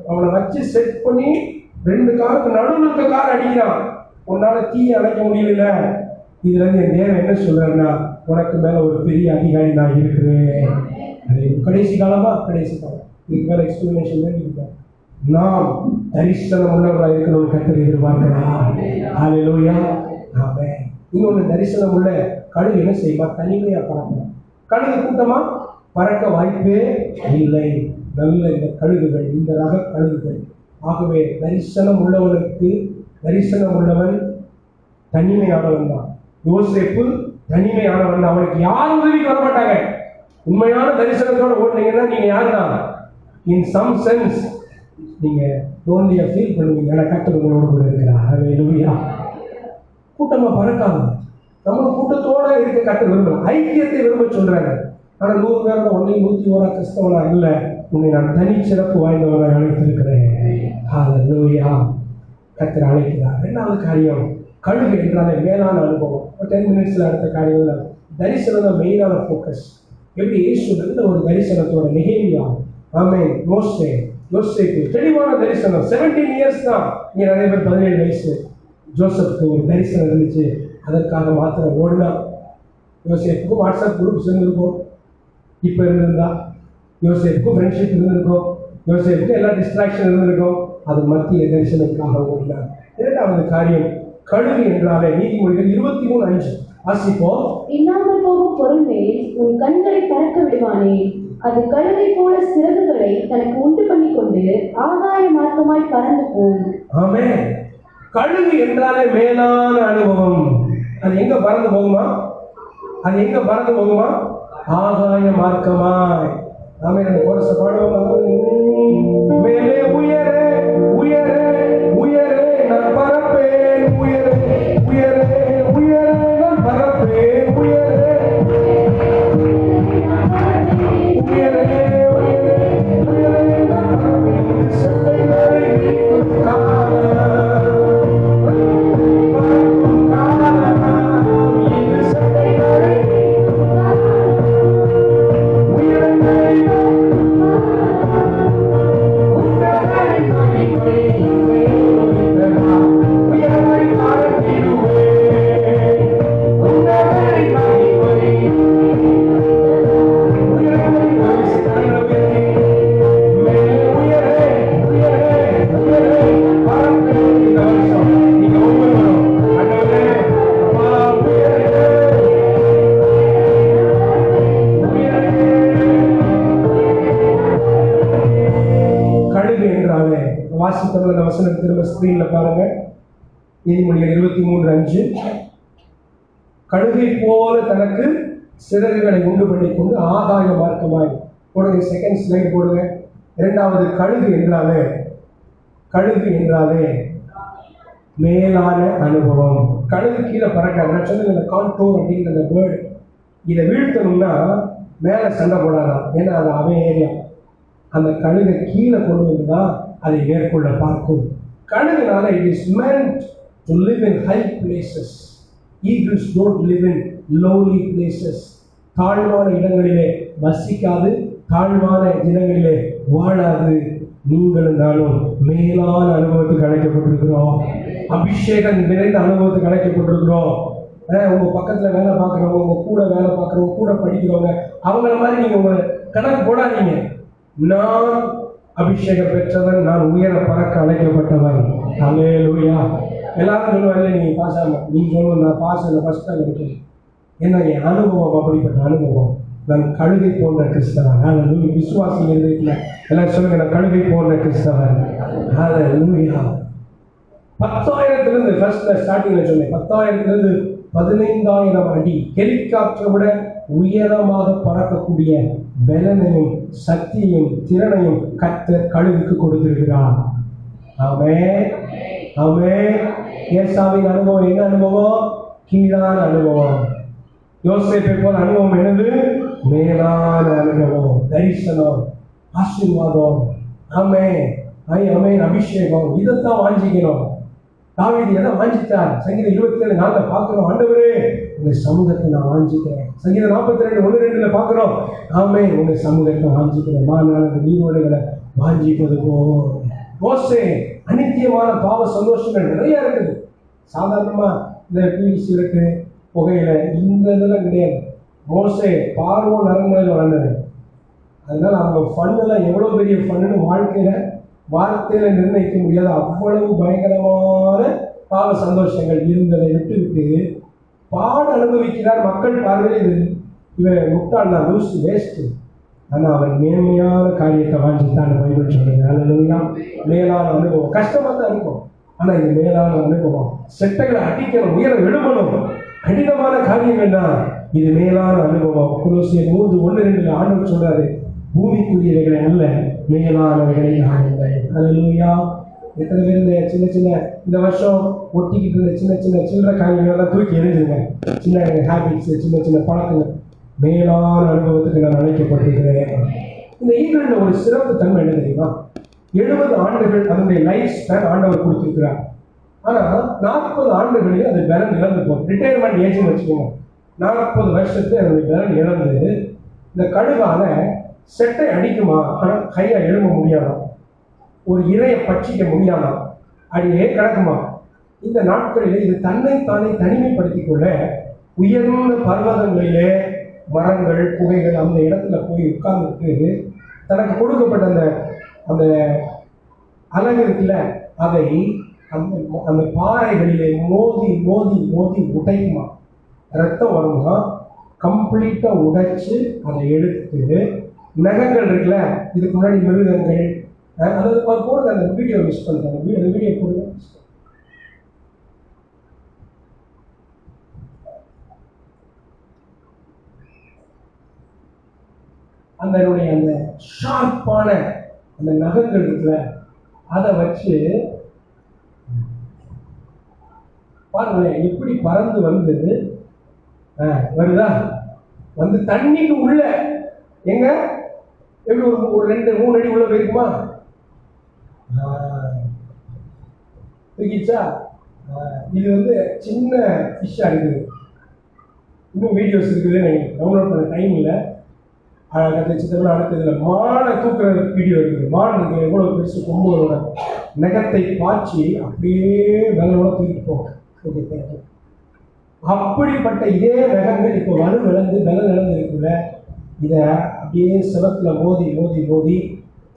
அவனை வச்சு செட் பண்ணி 2 காருக்கு நடுவில் இருக்க கார் அடிக்கிறான். உன்னால தீயை அணைக்க முடியல. இதுல இருந்து என் தேவன் என்ன சொல்றாருன்னா, உனக்கு மேல ஒரு பெரிய அதிகாரி நான் இருக்கிறேன். அது கடைசி காலமா? கடைசி காலம். இதுக்கு மேல எக்ஸ்பிளனேஷன் இருக்கேன். நாம் தரிசனம் உள்ளவர்களாக இருக்கணும்னு கர்த்தர் எதிர்பார்க்கிறார். ஹல்லேலூயா. ஆமென். இன்னொன்று, தரிசனம் உள்ள கழுகு என்ன செய்யுமா? தனிமையா பறக்கும். கழுகு கூட்டமா பறக்க வாய்ப்பே இல்லை. நல்ல இந்த கழுகுகள், இந்த ரக கழுகுகள். ஆகவே தரிசனம் உள்ளவனுக்கு, தரிசனம் உள்ளவன் தனிமையானவன் தான். யோசேப்பு தனிமையானவன் தான். அவனுக்கு யாரும் உதவிக்கு வர மாட்டாங்க. உண்மையான தரிசனத்தோட ஓடுனீங்கன்னா நீங்க யாரு தான்? இன் சம் சென்ஸ் நீங்க லோன்லியா ஃபீல் பண்ணுவீங்க. ஏன்னா கர்த்தர் உங்களோட கூட இருக்கிறார். ஹல்லேலூயா. கூட்டமா பறக்காது. நம்ம கூட்டத்தோட இருக்க கர்த்தர் விரும்பல, ஐக்கியத்தை விரும்ப சொல்றாங்க. ஆனா 100 பேரோட 101 கிறிஸ்தவனா இல்லை, உன்னை நான் தனி சிறப்பு வாய்ந்தவனாக அழைத்திருக்கிறேன். ஹல்லேலூயா. கர்த்தர் அழைக்கிறார். 2வது காரியம், கழுகு என்றாலே மேலான அனுபவம். 10 மினிட்ஸ்ல அடுத்த காரியம் தரிசனம் தான் மெயினான ஃபோக்கஸ். எப்படி இயேசு நல்ல ஒரு தரிசனத்தோட, நெகேமியா, ஆமென், யோசேப்பு தெளிவான தரிசனம். 17 இயர்ஸ் தான். இங்க நிறைய பேர் 17 வயசு. ஜோசப்க்கு ஒரு தரிசனம் இருந்துச்சு. அதற்காக மாத்திரம் ஓடினா யோசேப்புக்கும் வாட்ஸ்அப் குரூப் சேர்ந்துருக்கும். இப்போ இருந்திருந்தா யோசேப்புக்கும் ஃப்ரெண்ட்ஷிப் இருந்திருக்கும், யோசேப்புக்கும் எல்லா டிஸ்ட்ராக்ஷன் இருந்திருக்கும். அது மத்திய தரிசனத்துக்காக ஓடினார். இரண்டாவது காரியம், கழுகு என்றாலே நீதிமொழிகள் 23:5 வாசிப்போம். இல்லாமல் போகும் பொருள் மேல் உன் கண்களை பறக்க விடுவானே, அது கழுகை போல சிறகுகளை தனக்கு உண்டு பண்ணி கொண்டு ஆகாய மார்க்கமாய் பறந்து போகும். ஆமென். கழுகு என்றாலே மேலான அனுபவம். அது எங்க பறந்து போகுமா? அது எங்க பறந்து போகுமா? ஆகாய மார்க்கமாய். ஆமென். அந்த கோரஸை பாடுவோம். மேலே உயரே உயரே உயரே நான் பறப்பேன், உயரே உயரே உயரே நான் பறப்பேன், உயரே உயரே உயரே உயரே நான் பறப்பேன். செட்டைகளை வாசித்தவங்க வசனம் திரும்ப ஸ்கிரீன்ல பாருங்க. நீதிமொழிகள் 23:5 கழுகை போல தனக்கு சிறகுகளை உண்டு பண்ணி கொண்டு ஆகாய மார்க்கமாய். போடுங்க, செகண்ட் ஸ்லைடு போடுங்க. இரண்டாவது, கழுகு என்றாலே மேலான அனுபவம். கழுகு கீழே பறக்காது. நான் சொன்னது இந்த கான்டோர் அப்படிங்கிற அந்த பேர்டு, இதை வீழ்த்தணும்னா மேலே சண்டை போடாதான், ஏன்னா அது அவன் ஏரியா. அந்த கழுகை கீழே கொண்டு வந்துன்னா அதை மேற்கொள்ள பார்க்கும். கழுகுனால it is meant to live in high places. Eagles don't live in lowly places. தாழ்வான இடங்களிலே வசிக்காது, தாழ்வான இடங்களிலே வாழாது. நீங்களும் நானும் மேலான அனுபவத்துக்கு அழைக்கப்பட்டிருக்கிறோம். அபிஷேகம் நிறைந்த அனுபவத்துக்கு அழைக்கப்பட்டிருக்கிறோம். உங்க பக்கத்துல வேலை பார்க்குறவங்க, உங்க கூட வேலை பார்க்குறவங்க, கூட படிக்கிறவங்க, அவங்கள மாதிரி நீங்க உங்களை கணக்கு போடாதீங்க. நான் அபிஷேகம் பெற்றவன், நான் உயர பறக்க அழைக்கப்பட்டவன். அல்லேலூயா. எல்லாரும் சொல்லுவாங்க நீ பாஸ் ஆகணும், நீ சொல்லணும் நான் பாஸ் இல்லை, ஃபர்ஸ்ட் தான் இருக்கேன். ஏன்னா என் அனுபவம் அப்படிப்பட்ட அனுபவம். நான் கழுகை போன்ற கிறிஸ்தவன். அல்லேலூயா. விசுவாசம் இருந்துச்சுல எல்லாம் சொல்லுங்க, நான் கழுகை போன்ற கிறிஸ்தவன். அல்லேலூயா. 10,000 ஃபர்ஸ்ட்ல ஸ்டார்டிங்ல சொன்னேன், 10,000 15,000 அடி ஹெலிகாப்டரை விட உயரமாக பறக்கக்கூடிய பலனையும் சக்தியையும் திறனையும் கர்த்தர் கழுகுக்கு கொடுத்திருக்கிறார். ஆமென், ஆமென். ஏசாவின் அனுபவம் என்ன அனுபவம்? கீழான அனுபவம். யோசேப்பை போல அனுபவம் என்னது? மேலான அனுபவம், தரிசனம், ஆசீர்வாதம். ஆமென், ஆமென். அபிஷேகம், இதைத்தான் வாஞ்சிக்கணும். தாவீது எதை வாஞ்சித்தார்? சங்கீதம் 27:4 பார்க்கிறோம். ஆண்டவரே உங்க சமூகத்தை நான் வாஞ்சிக்கிறேன். சங்கீதம் 42:1-2 பார்க்கிறோம். ஆமென், உங்க சமூகத்தை வாஞ்சிக்கிறேன். மாநாடு நீரோடைகளை வாஞ்சிப்பது போல். மோசே அநித்தியமான பாவ சந்தோஷங்கள் நிறைய இருக்குது. சாதாரணமா இந்த பிவிசி இருக்கு, புகையில, இந்த இதெல்லாம் கிடையாது. மோசே பார்வோன் அரண்மனையில் வளர்ந்தது. அதனால அவங்க ஃபன்னெல்லாம் எவ்வளவு பெரிய ஃபன்னு வாழ்க்கையில வார்த்தையில நிர்ணயிக்க முடியாத அவ்வளவு பயங்கரமான பாவ சந்தோஷங்கள் இருந்ததை விட்டுவிட்டு பாட அனுபவிக்கிறார். மக்கள் பார்வையில் இவன் முட்டாள், நான் லூஸ், வேஸ்ட். ஆனால் அவன் மேன்மையான காரியத்தை வாஞ்சித்தான் பைபிள் சொல்லுங்க. அல்லேலூயா. மேலான அனுபவம். கஷ்டமாக தான் இருக்கும், ஆனால் இது மேலான அனுபவம். செட்டைகளை அடிக்கணும், உயர எழுமணும், கடினமான காரியங்கள் தான். இது மேலான அனுபவம். கொலோசியர் 3:1-2 ஆண்டவர் சொல்றாரு, பூமிக்குரியவைகளை அல்ல மேலானவைகளை நாடுங்கள். அல்லேலூயா. எத்தனை பேர் இந்த சின்ன சின்ன இந்த வருஷம் ஒட்டிக்கிட்டு இருந்த சின்ன சின்ன சில்லற காரியங்களெல்லாம் தூக்கி எறிஞ்சுங்க. சின்ன ஹேபிட்ஸ், சின்ன சின்ன பழக்கங்கள். மேலான அனுபவத்துக்கு நான் அழைக்கப்பட்டிருக்கிறேன். இந்த ஈகிள்ல ஒரு சிறப்பு தன்மை என்ன தெரியுமா? 70 ஆண்டுகள் அதனுடைய லைஃப் ஸ்பேன் ஆண்டவர் கொடுத்திருக்கிறார். ஆனால் 40 ஆண்டுகளில் அது பலன் இழந்து போகும். ரிட்டையர்மெண்ட் ஏஜ்னு வச்சுக்கோங்க. 40 வருஷத்துக்கு அதனுடைய பலன் இழந்து இந்த கழுகால செட்டை அடிக்குமா, ஆனால் கையை எழும்ப முடியாதான், ஒரு இறையை பட்சிக்க முடியாதான், அடியே கிடக்குமா. இந்த நாட்களிலே இது தன்னைத்தானே தனிமைப்படுத்திக் கொள்ள உயர்ந்த பர்வதங்களிலே மரங்கள் குகைகள் அந்த இடத்துல போய் உட்கார்ந்துட்டு தனக்கு கொடுக்கப்பட்ட அந்த அந்த அழகு இருக்குல்ல அதை அந்த அந்த பாறைகளிலே மோதி மோதி மோதி உடைக்குமா, ரத்தம் வருமா, கம்ப்ளீட்டா உடைச்சு அதை எடுத்து நகங்கள் இருக்குல்ல, இதுக்கு முன்னாடி மிருகங்கள் அதாவது போடுங்க, அந்த வீடியோ மிஸ் பண்ணுறாங்க, அந்த வீடியோ போடுங்க. அந்த ஷார்ப்பான அந்த நகங்கள் இருக்குல்ல அதை வச்சு பாருங்க எப்படி பறந்து வந்து வருதா, வந்து தண்ணிக்கு உள்ள எங்க எப்படி ஒரு 2-3 அடி உள்ள போயிருக்குமா, தூக்கிச்சா. இது வந்து சின்ன ஃபிஷ்ஷாக இருக்குது. இன்னும் வீடியோஸ் இருக்குது, நீங்கள் டவுன்லோட் பண்ண டைம் இல்லை. சித்தம்னா அடுத்ததுல மானை தூக்குற வீடியோ இருக்குது. மான் இருக்குது, எவ்வளோ பெருசு கொம்புகளோட நகத்தை பாய்ச்சி அப்படியே வெள்ளோட தூக்கிட்டு போகும். Okay, thank you. அப்படிப்பட்ட இதே நகங்கள் இப்போ வலுவிழந்து வெள்ளம் இழந்து இருக்குல்ல, இதை அப்படியே சிவத்துல மோதி மோதி மோதி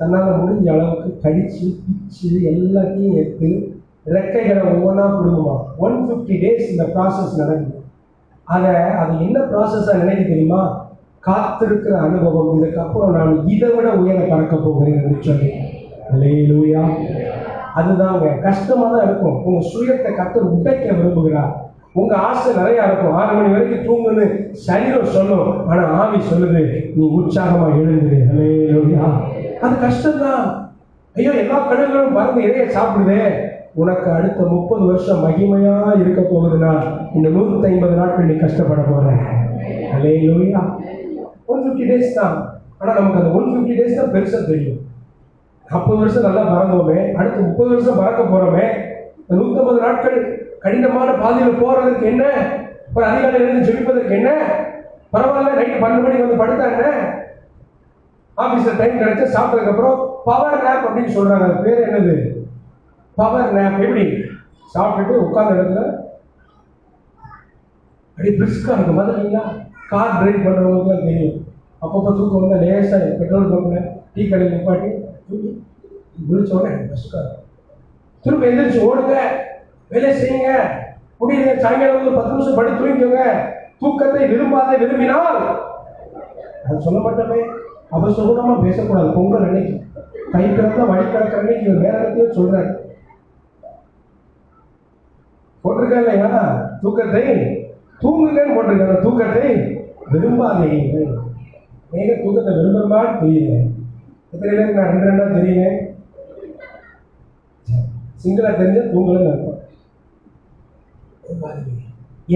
தன்னால் முடிஞ்ச அளவுக்கு கடிச்சு பிச்சு எல்லாத்தையும் எடுத்து ரெக்கைகளை ஒவ்வொன்றா கொடுக்குமா. 150 days இந்த ப்ராசஸ் நடக்குது. அது என்ன ப்ராசஸாக நினைக்க தெரியுமா? காத்திருக்கிற அனுபவம். இதுக்கப்புறம் நான் இதை விட உயர பறக்க போகிறேன் என்று சொல்லி. அல்லேலூயா. அதுதாங்க கஷ்டமாக தான் இருக்கும். உங்கள் சுயத்தை கர்த்தர் உடைக்க விரும்புகிறார். உங்கள் ஆசை நிறையா இருக்கும். 6 மணி வரைக்கும் தூங்குன்னு சரீரம் சொல்லும், ஆனால் ஆவி சொல்லுது நீ உற்சாகமாக எழுந்துடு. அல்லேலூயா. அது கஷ்டம்தான். ஐயோ எல்லா கடல்களும் பறந்து இறைய சாப்பிடுதே. உனக்கு அடுத்த 30 வருஷம் மகிமையா இருக்க போகுதுன்னா இந்த 150 நாட்கள் நீ கஷ்டப்பட போற. அல்லேலூயா. 150 days தான். ஆனால் நமக்கு அந்த 150 days தான் பெருசாக தெரியும். 40 வருஷம் நல்லா பறந்தோமே, அடுத்து 30 வருஷம் பறக்க போறோமே. 150 நாட்கள் கடினமான பாதையில் போறதுக்கு என்ன, ஒரு அதிகாலையில் இருந்து ஜெபிப்பதற்கு என்ன, பரவாயில்ல நைட்டு 12 மணிக்கு வந்து படுத்தா என்ன, ஆஃபீஸில் டைம் கிடைச்சா சாப்பிட்டதுக்கு அப்புறம் பவர் நேப் அப்படின்னு சொல்றாங்க. அது பேர் என்னது? Power nap. எப்படி சாப்பிட்டுட்டு உட்கார்ந்த இடத்துல அப்படி பிரிஸ்கா இருக்கு மாதிரிங்களா. கார் டிரைவ் பண்ணுறவங்களுக்குலாம் தெரியும். அப்பப்போ தூக்கம் வந்தால் லேசாக பெட்ரோல் பம்பில் டீ கடையில் நிப்பாட்டி தூக்கி விழிச்சோடனே பிரிஸ்கா திரும்ப எந்திரிச்சு ஓடுங்க, வேலை செய்யுங்க, முடியுங்க. சாயங்காலம் வந்து 10 நிமிஷம் படி தூங்கிக்கோங்க. தூக்கத்தை விரும்பினால் அது சொல்ல மாட்டோமே. அவசரமாக பேசக்கூடாது. பொங்கல் அன்னைக்கு கை பிறந்த வழி கிடக்கிற அன்னைக்கு வேற இடத்தையும் சொல்றாரு. போட்டிருக்கா இல்லையா? தூக்கத்தை தூங்குங்கன்னு போட்டிருக்காங்க. தூக்கத்தை விரும்பாதீங்க. ஏங்க தூக்கத்தை விரும்புமான்னு தெரியல. எத்தனை பேருக்கு நான் 2 தெரியுங்க. சிங்கிளா தெரிஞ்ச தூங்கலன்னு அர்த்தம்.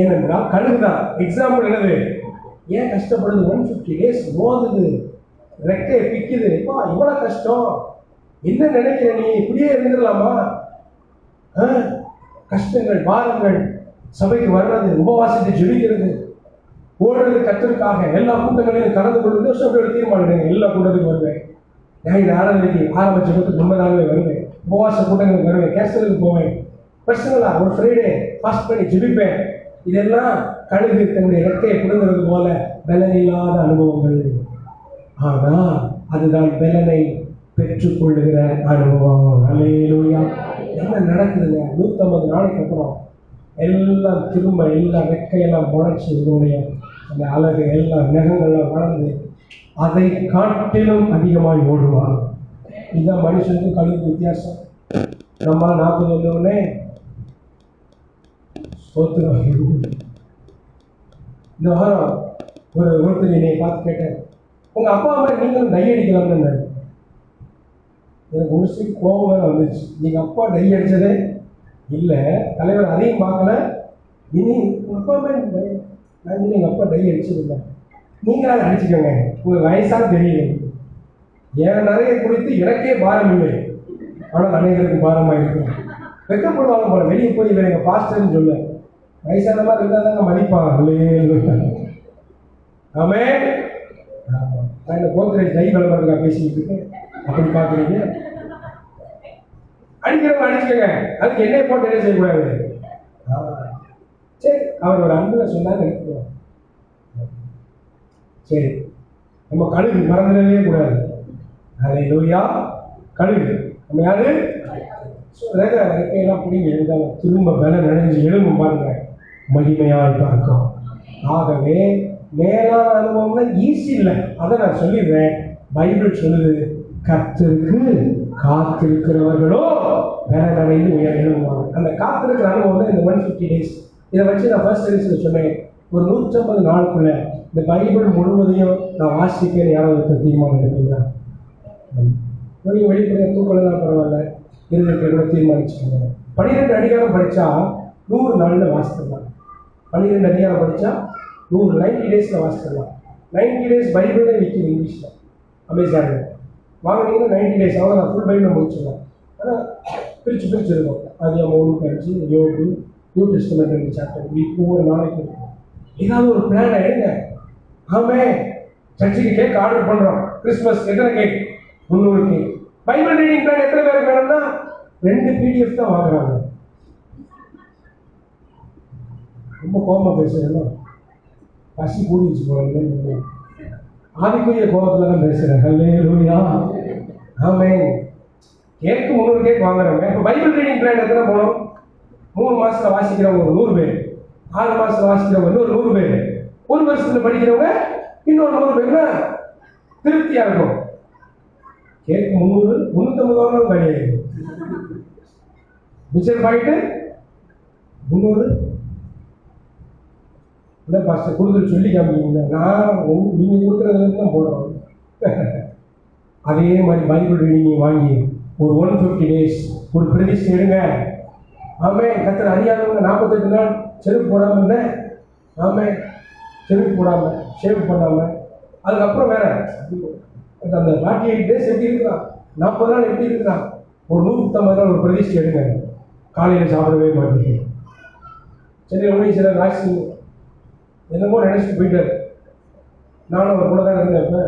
ஏனென்றால் கழுகுதான். எக்ஸாம்பிள் என்னது? ஏன் கஷ்டப்படுது? 150 days மோதுது, ரெக்கை பிக்குது. இவ்வளவு கஷ்டம் என்ன நினைக்கிற நீ? இப்படியே இருந்துடலாமா? கஷ்டங்கள், பாரங்கள், சபைக்கு வர்றது, உபவாசத்தை ஜெபிக்கிறது, ஓடுறது கர்த்தருக்காக, எல்லா கூட்டங்களையும் கலந்து கொள்வது. ஒரு தீர்மானம், எல்லா கூட்டத்துக்கும் வருவேன். ஞாயிறு ஆராதனைக்கு ஆரம்பிச்சதுக்கு 9 வருவேன். உபவாச கூட்டங்களுக்கு வருவேன். கேஸ்டலுக்கு போவேன். பர்சனலா ஒரு ஃப்ரைடே ஃபாஸ்ட் பண்ணி ஜெபிப்பேன். இதெல்லாம் கழுகு தன்னுடைய ரெக்கையை கொடுங்கிறது போல பலனில்லாத அனுபவங்கள். ஆனால் அதுதான் பலனை பெற்றுக்கொள்ளுகிற அனுபவம். அல்லேலூயா. என்ன நடக்குதுங்க? 150 நாளைக்கு அப்புறம் எல்லாம் திரும்ப எல்லாம் ரெக்கையெல்லாம் முளைச்சி இதனுடைய அந்த அழகு எல்லாம் நகங்கள்லாம் வளர்ந்து அதை காட்டிலும் அதிகமாக ஓடுவான். இதுதான் மனுஷனுக்கும் கழுகு வித்தியாசம். நம்ம 40 வந்தவுடனே இந்த வாரம் ஒருத்தர் என்னை பார்த்து கேட்டேன், உங்க அப்பா அம்மா நீங்களும் டை அடிக்கலாம்னு. எனக்கு முடிச்சு கோபம் வேற வந்துச்சு. நீங்க அப்பா டை அடிச்சதே இல்லை, தலைவர் அதையும் பார்க்கல. இனி உங்க அப்பா அம்மா நான் எங்கள் அப்பா டை அடிச்சது இல்லை, நீங்களாக அடிச்சுக்கோங்க, உங்க வயசாக தெரியல. என் நிறைய குறித்து எனக்கே பாரம் இல்லை, ஆனால் அனைவருக்கு பாரமாக இருக்கும். வெக்கப்படுவாங்க போல. வெளியே போய் இவர் எங்கள் பாஸ்டர்ன்னு சொல்ல, வயசான மாதிரி இருந்தால் தாங்க மதிப்பான். ஆமே. நான் இந்த கோத்ரேஜ் டை விளம்பரத்துக்காக பேசிக்கிட்டு இருக்கேன். அப்படி பார்க்குறீங்க. அடிக்கிறவங்க அடிச்சுக்கோங்க, அதுக்கு எண்ணெய் போட்டு என்ன செய்யக்கூடாது, அவரோட அன்புல சொன்னான்னு நினைக்கிறோம். சரி, நம்ம கழுகு மறந்துடவே கூடாது. ஹல்லேலூயா. கழுகு நம்ம யாரு? ரெக்கையெல்லாம் பிடிங்கி எழுதாங்க, திரும்ப பல நனைஞ்சு எழும்பும் பாருங்க, மகிமையாய் பார்க்கும். ஆகவே மேலான அனுபவம்னா ஈஸி இல்லை, அதை நான் சொல்லிடுறேன். பைபிள் சொல்லுது, கர்த்தருக்கு காத்திருக்கிறவர்களோ பலனடைந்து உயர் எழும்புவாங்க. அந்த காத்திருக்கிற அனுபவம் தான் இந்த 150 days. இதை வச்சு நான் ஃபர்ஸ்ட் சர்வீஸில் சொன்னேன், ஒரு 150 நாளுக்குள்ள இந்த பைபிள் முழுவதையும் நான் வாசிப்பேன். யாராவது தீர்மானம் எடுப்பீங்களா? நீங்கள் வெளிப்படையாக தூக்கலாம் பரவாயில்ல, இருந்துட்டு கூட தீர்மானிச்சுக்கோங்க. 12 அதிகாரம் படித்தா 100 நாளில் வாசிக்கலாம். 12 அதிகாரம் படித்தா 90 days வாசிக்கலாம். 90 days பைபிளே விற்கிது இங்கிலீஷில், அமேசானில் வாங்கினீங்கன்னா 90 days அவ்வளோ நான் ஃபுல் பைபிளை முடிச்சிடலாம். ஆனால் பிரித்து இருக்கும். அதிகம் 1 யோகு, நியூ டெஸ்டமெண்ட் 2 சாப்டர், இப்படி ஒவ்வொரு நாளைக்கு இருக்கும். ஏதாவது ஒரு பிளான் எடுங்க. ஆமே, சர்ச்சுக்கு கேக் ஆர்டர் பண்ணுறோம். கிறிஸ்மஸ் எத்தனை cake? 300 cake. Bible reading plan எத்தனை பேருக்கு வேணும்னா 2 PDF தான் வாங்குறாங்க. ரொம்ப கோபமாக பேசுகிறேன், பசி கூடிச்சு போகிறேன், ஆவிக்குரிய கோபத்தில் தான் பேசுகிறேன். ஹல்லேலூயா. ஆமென். கேக்கு 300 கேக் வாங்குறாங்க. இப்போ பைபிள் ரீடிங் பிளான் எத்தனை போகணும்? 3 மாதத்தில் வாசிக்கிறவங்க ஒரு 100 பேர், 6 மாதத்தில் வாசிக்கிறவங்க இன்னொரு 100 பேர், 1 வருஷத்தில் படிக்கிறவங்க இன்னொரு 100 பேர்னா திருப்தியாக இருக்கும். கேக்கு 300, 350 கிடையாது. மிச்சர் பாயிட்டு 300 இல்லை பாஸ்டர் கொடுத்துட்டு சொல்லி காமிங்க, நான் நீங்கள் கொடுக்குறதுலேருந்து தான் போடுறோம். அதே மாதிரி பைபிள் ரீடிங் வாங்கி ஒரு 150 days ஒரு பிரதிஷ்டை எடுங்க. ஆமே, கத்தர் அறியாதவங்க 48 நாள் செருப்பு போடாமல் இருந்தேன். ஆமே, செருப்பு போடாமல் ஷேவ் பண்ணாமல், அதுக்கப்புறம் வேற அந்த 48 days எப்படி இருக்கிறான், 40 நாள் எப்படி இருக்கிறான், ஒரு 150 நாள் ஒரு பிரதிஷ்டை எடுங்க. காலையில் சாப்பிடவே மாட்டேங்க. சரி, ஒன்றும் சில ராசி என்னமோ நினச்சிட்டு போயிட்டார். நானும் அவர் கூட தான் இருந்தேன். இப்போ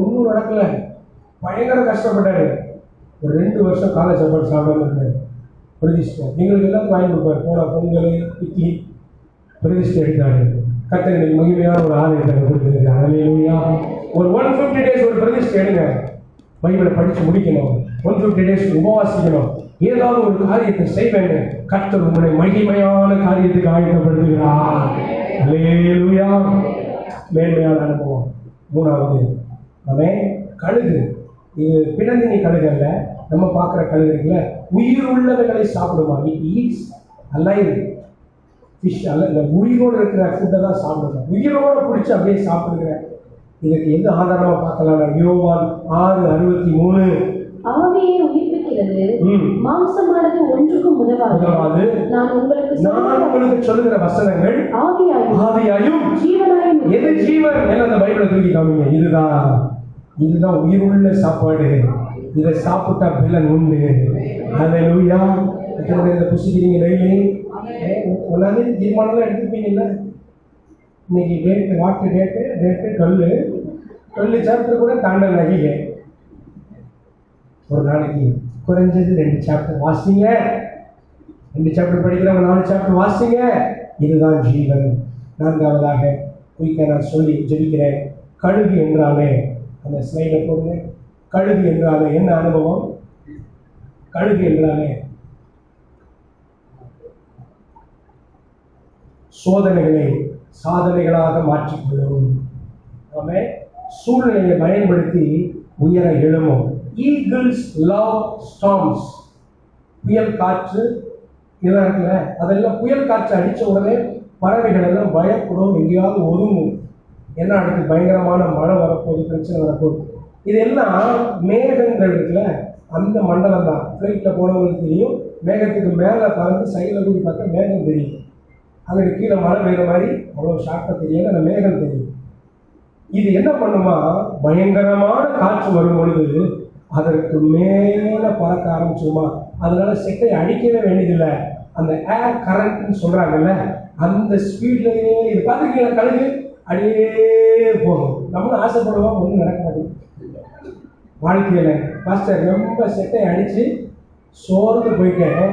ஒன்றும் நடக்கலை, பயங்கர கஷ்டப்பட்டார். ஒரு 2 வருஷம் காலை சாப்பாடு சாப்பிடாம இருந்தார். பிரதிஷ்டை எங்களுக்கு எல்லாம் வாங்கி கொடுப்பார். போன பொங்கல், இட்லி பிரதிஷ்டை எடுத்தார். கர்த்தருக்கு மகிமையான ஒரு ஆலயத்தை கொடுத்துருக்காரு. ஹல்லேலூயா. ஒரு 150 days ஒரு பிரதிஷ்டை எடுங்க. பைபிளை படித்து முடிக்கணும். 150 days உபவாசிக்கணும். ஏதாவது ஒரு காரியத்தை செய்வேங்க. கர்த்தர் உங்களை மகிமையான காரியத்துக்கு ஆயத்தப்படுத்துகிறார். ஹல்லேலூயா. மேன்மையான அனுபவம். 3வது நம்ம கழுகு. இது பிணந்தினி கழுகு அல்ல, நம்ம பார்க்குற கழுகு இருக்குல்ல, உயிர் உள்ளவைகளை சாப்பிடுமா. இட் ஈட்ஸ் அலைவ் ஃபிஷ் அல்ல, இந்த உயிரோடு இருக்கிற ஃபுட்டை தான் சாப்பிடுங்க. உயிரோடு பிடிச்சி அப்படியே சாப்பிடுங்க. இதுக்கு எது ஆதாரமாக பார்க்கலாம்? யோவான் 6:63. ஆவியை உயிர்ப்பிக்கிறது, மாம்சமானது ஒன்றுக்கும் உதவாது. நான் உங்களுக்கு சொல்லுகிற வசனங்கள் ஆவியாயும் ஜீவனாயும். எது ஜீவன்? எல்லாம் அந்த பைபிளை தூக்கி காமிங்க. இதுதான் உயிருள்ள சாப்பாடு. இதை சாப்பிட்டா பலன் உண்டு. ஹல்லேலூயா. இதை புசிக்கிறீங்க டெய்லி. ஒன்றாவது தீர்மானம்லாம் எடுத்துப்பீங்கல்ல. இன்னைக்கு டேட்டு, வாட்டு டேட்டு, கல் சாப்டர் கூட தாண்ட நகிங்க. ஒரு நாளைக்கு குறைஞ்சது 2 சாப்டர் வாசிங்க. 2 சாப்டர் படிக்கிறவங்க 4 சாப்டர் வாசிங்க. இதுதான் ஜீவன். 4வதாக குயிக்க நான் சொல்லி ஜெபிக்கிறேன். கழுகு என்றாலே, அந்த ஸ்லைடை போடுங்க. கழுகு என்றாலே என்ன அனுபவம்? கழுகு என்றாலே சோதனைகளை சாதனைகளாக மாற்றிக்கொள்ளும். ஆமே, சூழ்நிலையை பயன்படுத்தி உயர எழுமும். Eagles love storms. புயல் காற்று இதெல்லாம் இருக்குல்ல, அதெல்லாம் புயல் காற்று அடித்த உடனே பறவைகள் எல்லாம் பயப்படும், எங்கேயாவது ஒதுங்கும். ஏன்னா அடுத்து பயங்கரமான மழை வரப்போகுது, பிரச்சனை வரப்போகுது. இதெல்லாம் மேகங்கள் இருக்குல்ல, அந்த மண்டலம் தான். ஃப்ளைட்டில் போனவங்களுக்கு தெரியும், மேகத்துக்கு மேலே பறந்து சைடில் கூடி பார்த்தா மேகம் தெரியும். அங்கே கீழே மழை பெய்கிற மாதிரி அவ்வளோ ஷார்ட்டாக தெரியாது, அந்த மேகம் தெரியும். இது என்ன பண்ணுமா, பயங்கரமான காற்று வரும் பொழுது அதற்கு மேலே பறக்க ஆரம்பிச்சுமா. அதனால செட்டை அடிக்கவே வேண்டியதில்லை. அந்த ஏர் கரண்ட்னு சொல்கிறாங்கல்ல, அந்த ஸ்பீட்லேயே இது பார்த்துருக்கீங்களா, கழுகு அடியே போகும். நம்மளும் ஆசைப்படுவோம், ஒன்றும் நடக்க மாட்டேங்குது வாழ்க்கையில். பாஸ்டர் ரொம்ப செட்டை அடித்து சோர்ந்து போயிட்டேன்,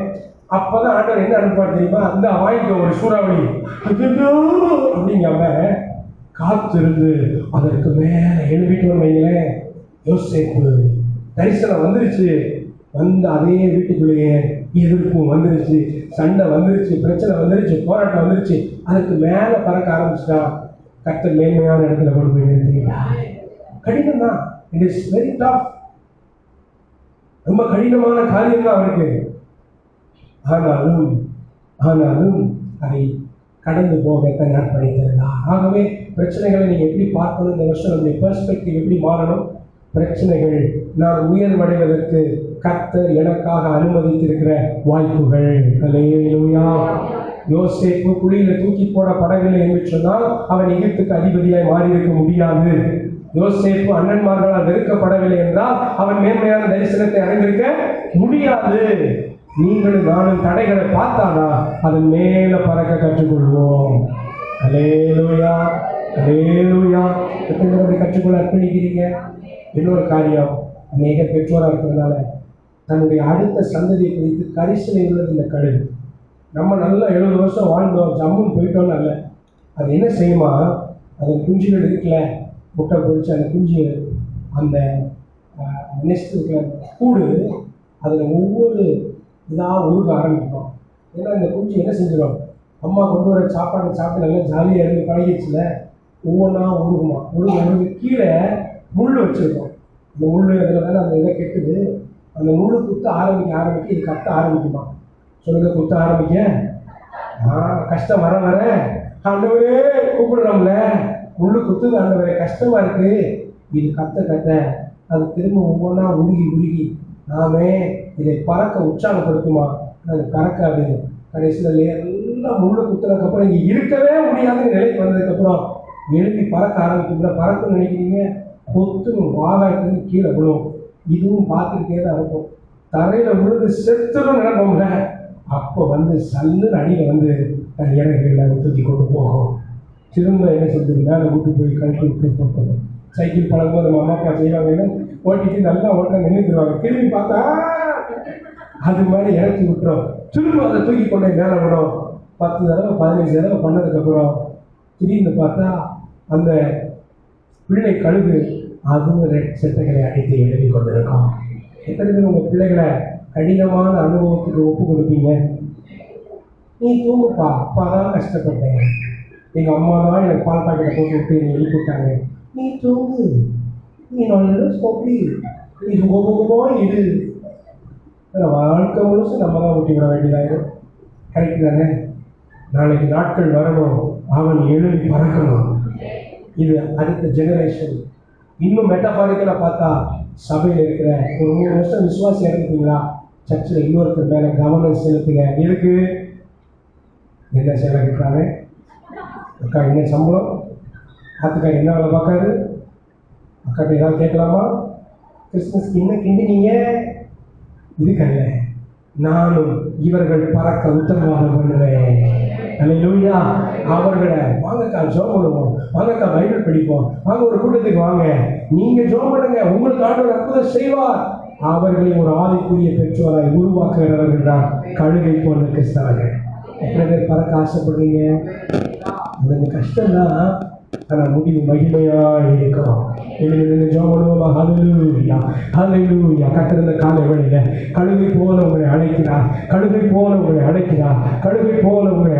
அப்பதான் ஆண்டவர் என்ன அனுப்பார் தெரியுமா? அந்த வாய்க்கு ஒரு சூறாவளி அப்படிங்காம காத்திருந்து அதற்கு மேல எழுப்பிட்டு வைங்களேன். யோசேப்பு தரிசனம் வந்துருச்சு. வந்து அதே வீட்டுக்குள்ளேயே எதிர்ப்பும் வந்துருச்சு, சண்டை வந்துருச்சு, பிரச்சனை வந்துருச்சு, போராட்டம் வந்துருச்சு. அதுக்கு மேல பறக்க ஆரம்பிச்சுட்டா கர்த்தர் மேன்மையான இடத்துல கொண்டு போய் நிறுத்திட்டா. கடினம் தான். It is very tough. ரொம்ப கடினமான காரியம் தான் அவருக்கு. ஆனாலும் அதை கடந்து போக தன் அர்ப்பணித்திருந்தார். ஆகவே பிரச்சனைகளை நீங்க எப்படி பார்க்கணும்? இந்த வருஷம் நம்முடைய பெர்ஸ்பெக்டிவ் எப்படி மாறணும்? பிரச்சனைகள் நான் உயர்வடைவதற்கு கர்த்தர் எனக்காக அனுமதித்திருக்கிற வாய்ப்புகள். அல்லேலூயா. யோசேப்பு குழியில தூக்கி போடப்படவில்லை என்று சொன்னால் அவன் எகிப்துக்கு அதிபதியாய் மாறி இருக்க முடியாது. யோசேப்பு அண்ணன்மார்களால் வெறுக்கப்படவில்லை என்றால் அவன் மேன்மையான தரிசனத்தை அடைந்திருக்க முடியாது. நீங்களும் நானும் தடைகளை பார்த்தானா அதன் மேல பறக்க கற்றுக்கொள்வோம். அல்லேலூயா, அல்லேலூயா. எப்படி கற்றுக்கொள்ள அர்ப்பணிக்கிறீங்க? இன்னொரு காரியம், அநேக பெற்றோராக இருக்கிறதுனால தன்னுடைய அடுத்த சந்ததியை குறித்து கரிசனை உள்ளது இந்த கழுகு. நம்ம நல்லா 70 வருஷம் வாழ்ந்தோம், ஜம்முன்னு போயிட்டோம்னு அல்ல. அது என்ன செய்யுமா? அதன் குஞ்சுகள் இருக்குல்ல, முட்டை பொறிச்சு அந்த குஞ்சு அந்த நெஸ்ட் இருக்கிற கூடு அதில் ஒவ்வொரு இதாக உருக ஆரம்பிக்கும். ஏன்னா இந்த குஞ்சு என்ன செஞ்சிடும்? அம்மா கொண்டு வர சாப்பாடு சாப்பிட்டு நல்லா ஜாலியாக இருந்து பழகிடுச்சுல, ஒவ்வொன்றா உருகுமா. உருகு கீழே முள் வச்சுருக்கோம். அந்த முள் அதில் தானே அந்த இதை கெட்டுது. அந்த முள் குத்த ஆரம்பிக்க இது கத்த ஆரம்பிக்குமா? சொல்லுங்க, குத்த ஆரம்பிக்க. கஷ்டம் வர ஆண்டவரே கூப்பிடுறோம்ல, முள்ளு குத்துது ஆண்டவரே, கஷ்டமா இருக்கு. இது கத்த அது திரும்ப ஒவ்வொன்றா உருகி நாமே இதை பறக்க உற்சாகப்படுத்துமா? அது பறக்காது. கடைசியில் எல்லாம் முள்ளு குத்துனதுக்கப்புறம் இங்கே இருக்கவே முடியாதுன்னு நிலைக்கு வந்ததுக்கப்புறம் எழுப்பி பறக்க ஆரம்பிக்கும்ல. பறக்குன்னு நினைக்கிறீங்க, கொத்துன்னு வாகாய்க்கு கீழே விழும். இதுவும் பார்த்துக்கிட்டே தான் இருக்கும். தரையில் விழுந்து செத்துன்னு நினைப்போம்ல, அப்போ வந்து சல்லுன்னு அடியில் வந்து அது இறங்குகளில் தூக்கி கொண்டு போகும். திரும்ப என்ன சொல்றது, மேலே கூட்டு போய் கழட்டி விட்டு போட்டோம். சைக்கிள் பழகும்போது நம்ம அம்மா அப்பா செய்வாங்கன்னு ஓட்டிட்டு நல்லா ஓட்ட நின்றுடுவாங்க. திரும்பி பார்த்தா அது மாதிரி இறக்கி விட்டுரும். திரும்ப அதை தூக்கி கொண்டே மேலே விடும். 10 தடவை 15 தடவை பண்ணதுக்கப்புறம் திடீர்னு பார்த்தா அந்த பிள்ளை கழுகு அதுவும் செட்டைகளை அடித்து எழுதி கொண்டிருக்கோம். எத்தனை பேர் உங்கள் பிள்ளைகளை கடினமான அனுபவத்துக்கு ஒப்பு கொடுப்பீங்க? நீ தூங்குப்பா, அப்பா தான் கஷ்டப்பட்டேன், எங்கள் அம்மா தான் எனக்கு பால் பாக்கெட்டை போட்டு விட்டு என்னை எழுப்பிட்டாங்க, நீ தூங்கு, நீ நல்ல சொப்பி, நீ சுகமுகமாக இரு. வாழ்க்கை முழுசும் நம்ம தான் ஊட்டி விட வேண்டியதாயிரும். கரெக்டு தானே? நாளைக்கு நாட்கள் வரணும், அவன் எழுதி பறக்கணும். இது அடுத்த ஜெனரேஷன். இன்னும் மெட்டாபாரிக்கலாக பார்த்தா சபையில் இருக்கிற ஒரு 3 வருஷம் விசுவாசி இறந்துட்டீங்களா, சர்ச்சில் இன்னொருத்தர் மேலே கவனம் செலுத்துங்க. இருக்கு என்ன சேலை கட்டுறாங்க, அக்கா என்ன சம்பளம், அக்கா என்ன வேலை பார்க்காது, அக்காட்ட ஏதாவது கேட்கலாமா, கிறிஸ்மஸ்க்கு என்ன கிண்டினீங்க, இதுக்கல்ல நானும் இவர்கள் பறக்க உத்தரவாதம் பண்ணுவேன். அல்லேலூயா. அவர்களை வாங்கக்கா ஜோம் பண்ணுவோம், வாங்கக்கா பைபிள் படிப்போம், வாங்க ஒரு கூட்டத்துக்கு வாங்க, நீங்க ஜோம் பண்ணுங்க, உங்களுக்கு ஆண்டவர் அற்புதம் செய்வார். அவர்களை ஒரு ஆவிக்குரிய பெற்றோராய் உருவாக்குகிறவர்கள் தான் கழுகை போன்ற கிறிஸ்தவர்கள். எத்தனை பேர் பறக்க ஆசைப்படுறீங்க? அது கஷ்டம்தான், ஆனால் முடிவு மகிமையாக இருக்கும். ஜோம் பண்ணுவோமா? ஹல்லேலூயா, ஹல்லேலூயா. கர்த்தர் காலை வேளையில கழுகை போல உங்களை அழைக்கிறார், கழுகை போல உங்களை அழைக்கிறார், கழுகை போல உங்களை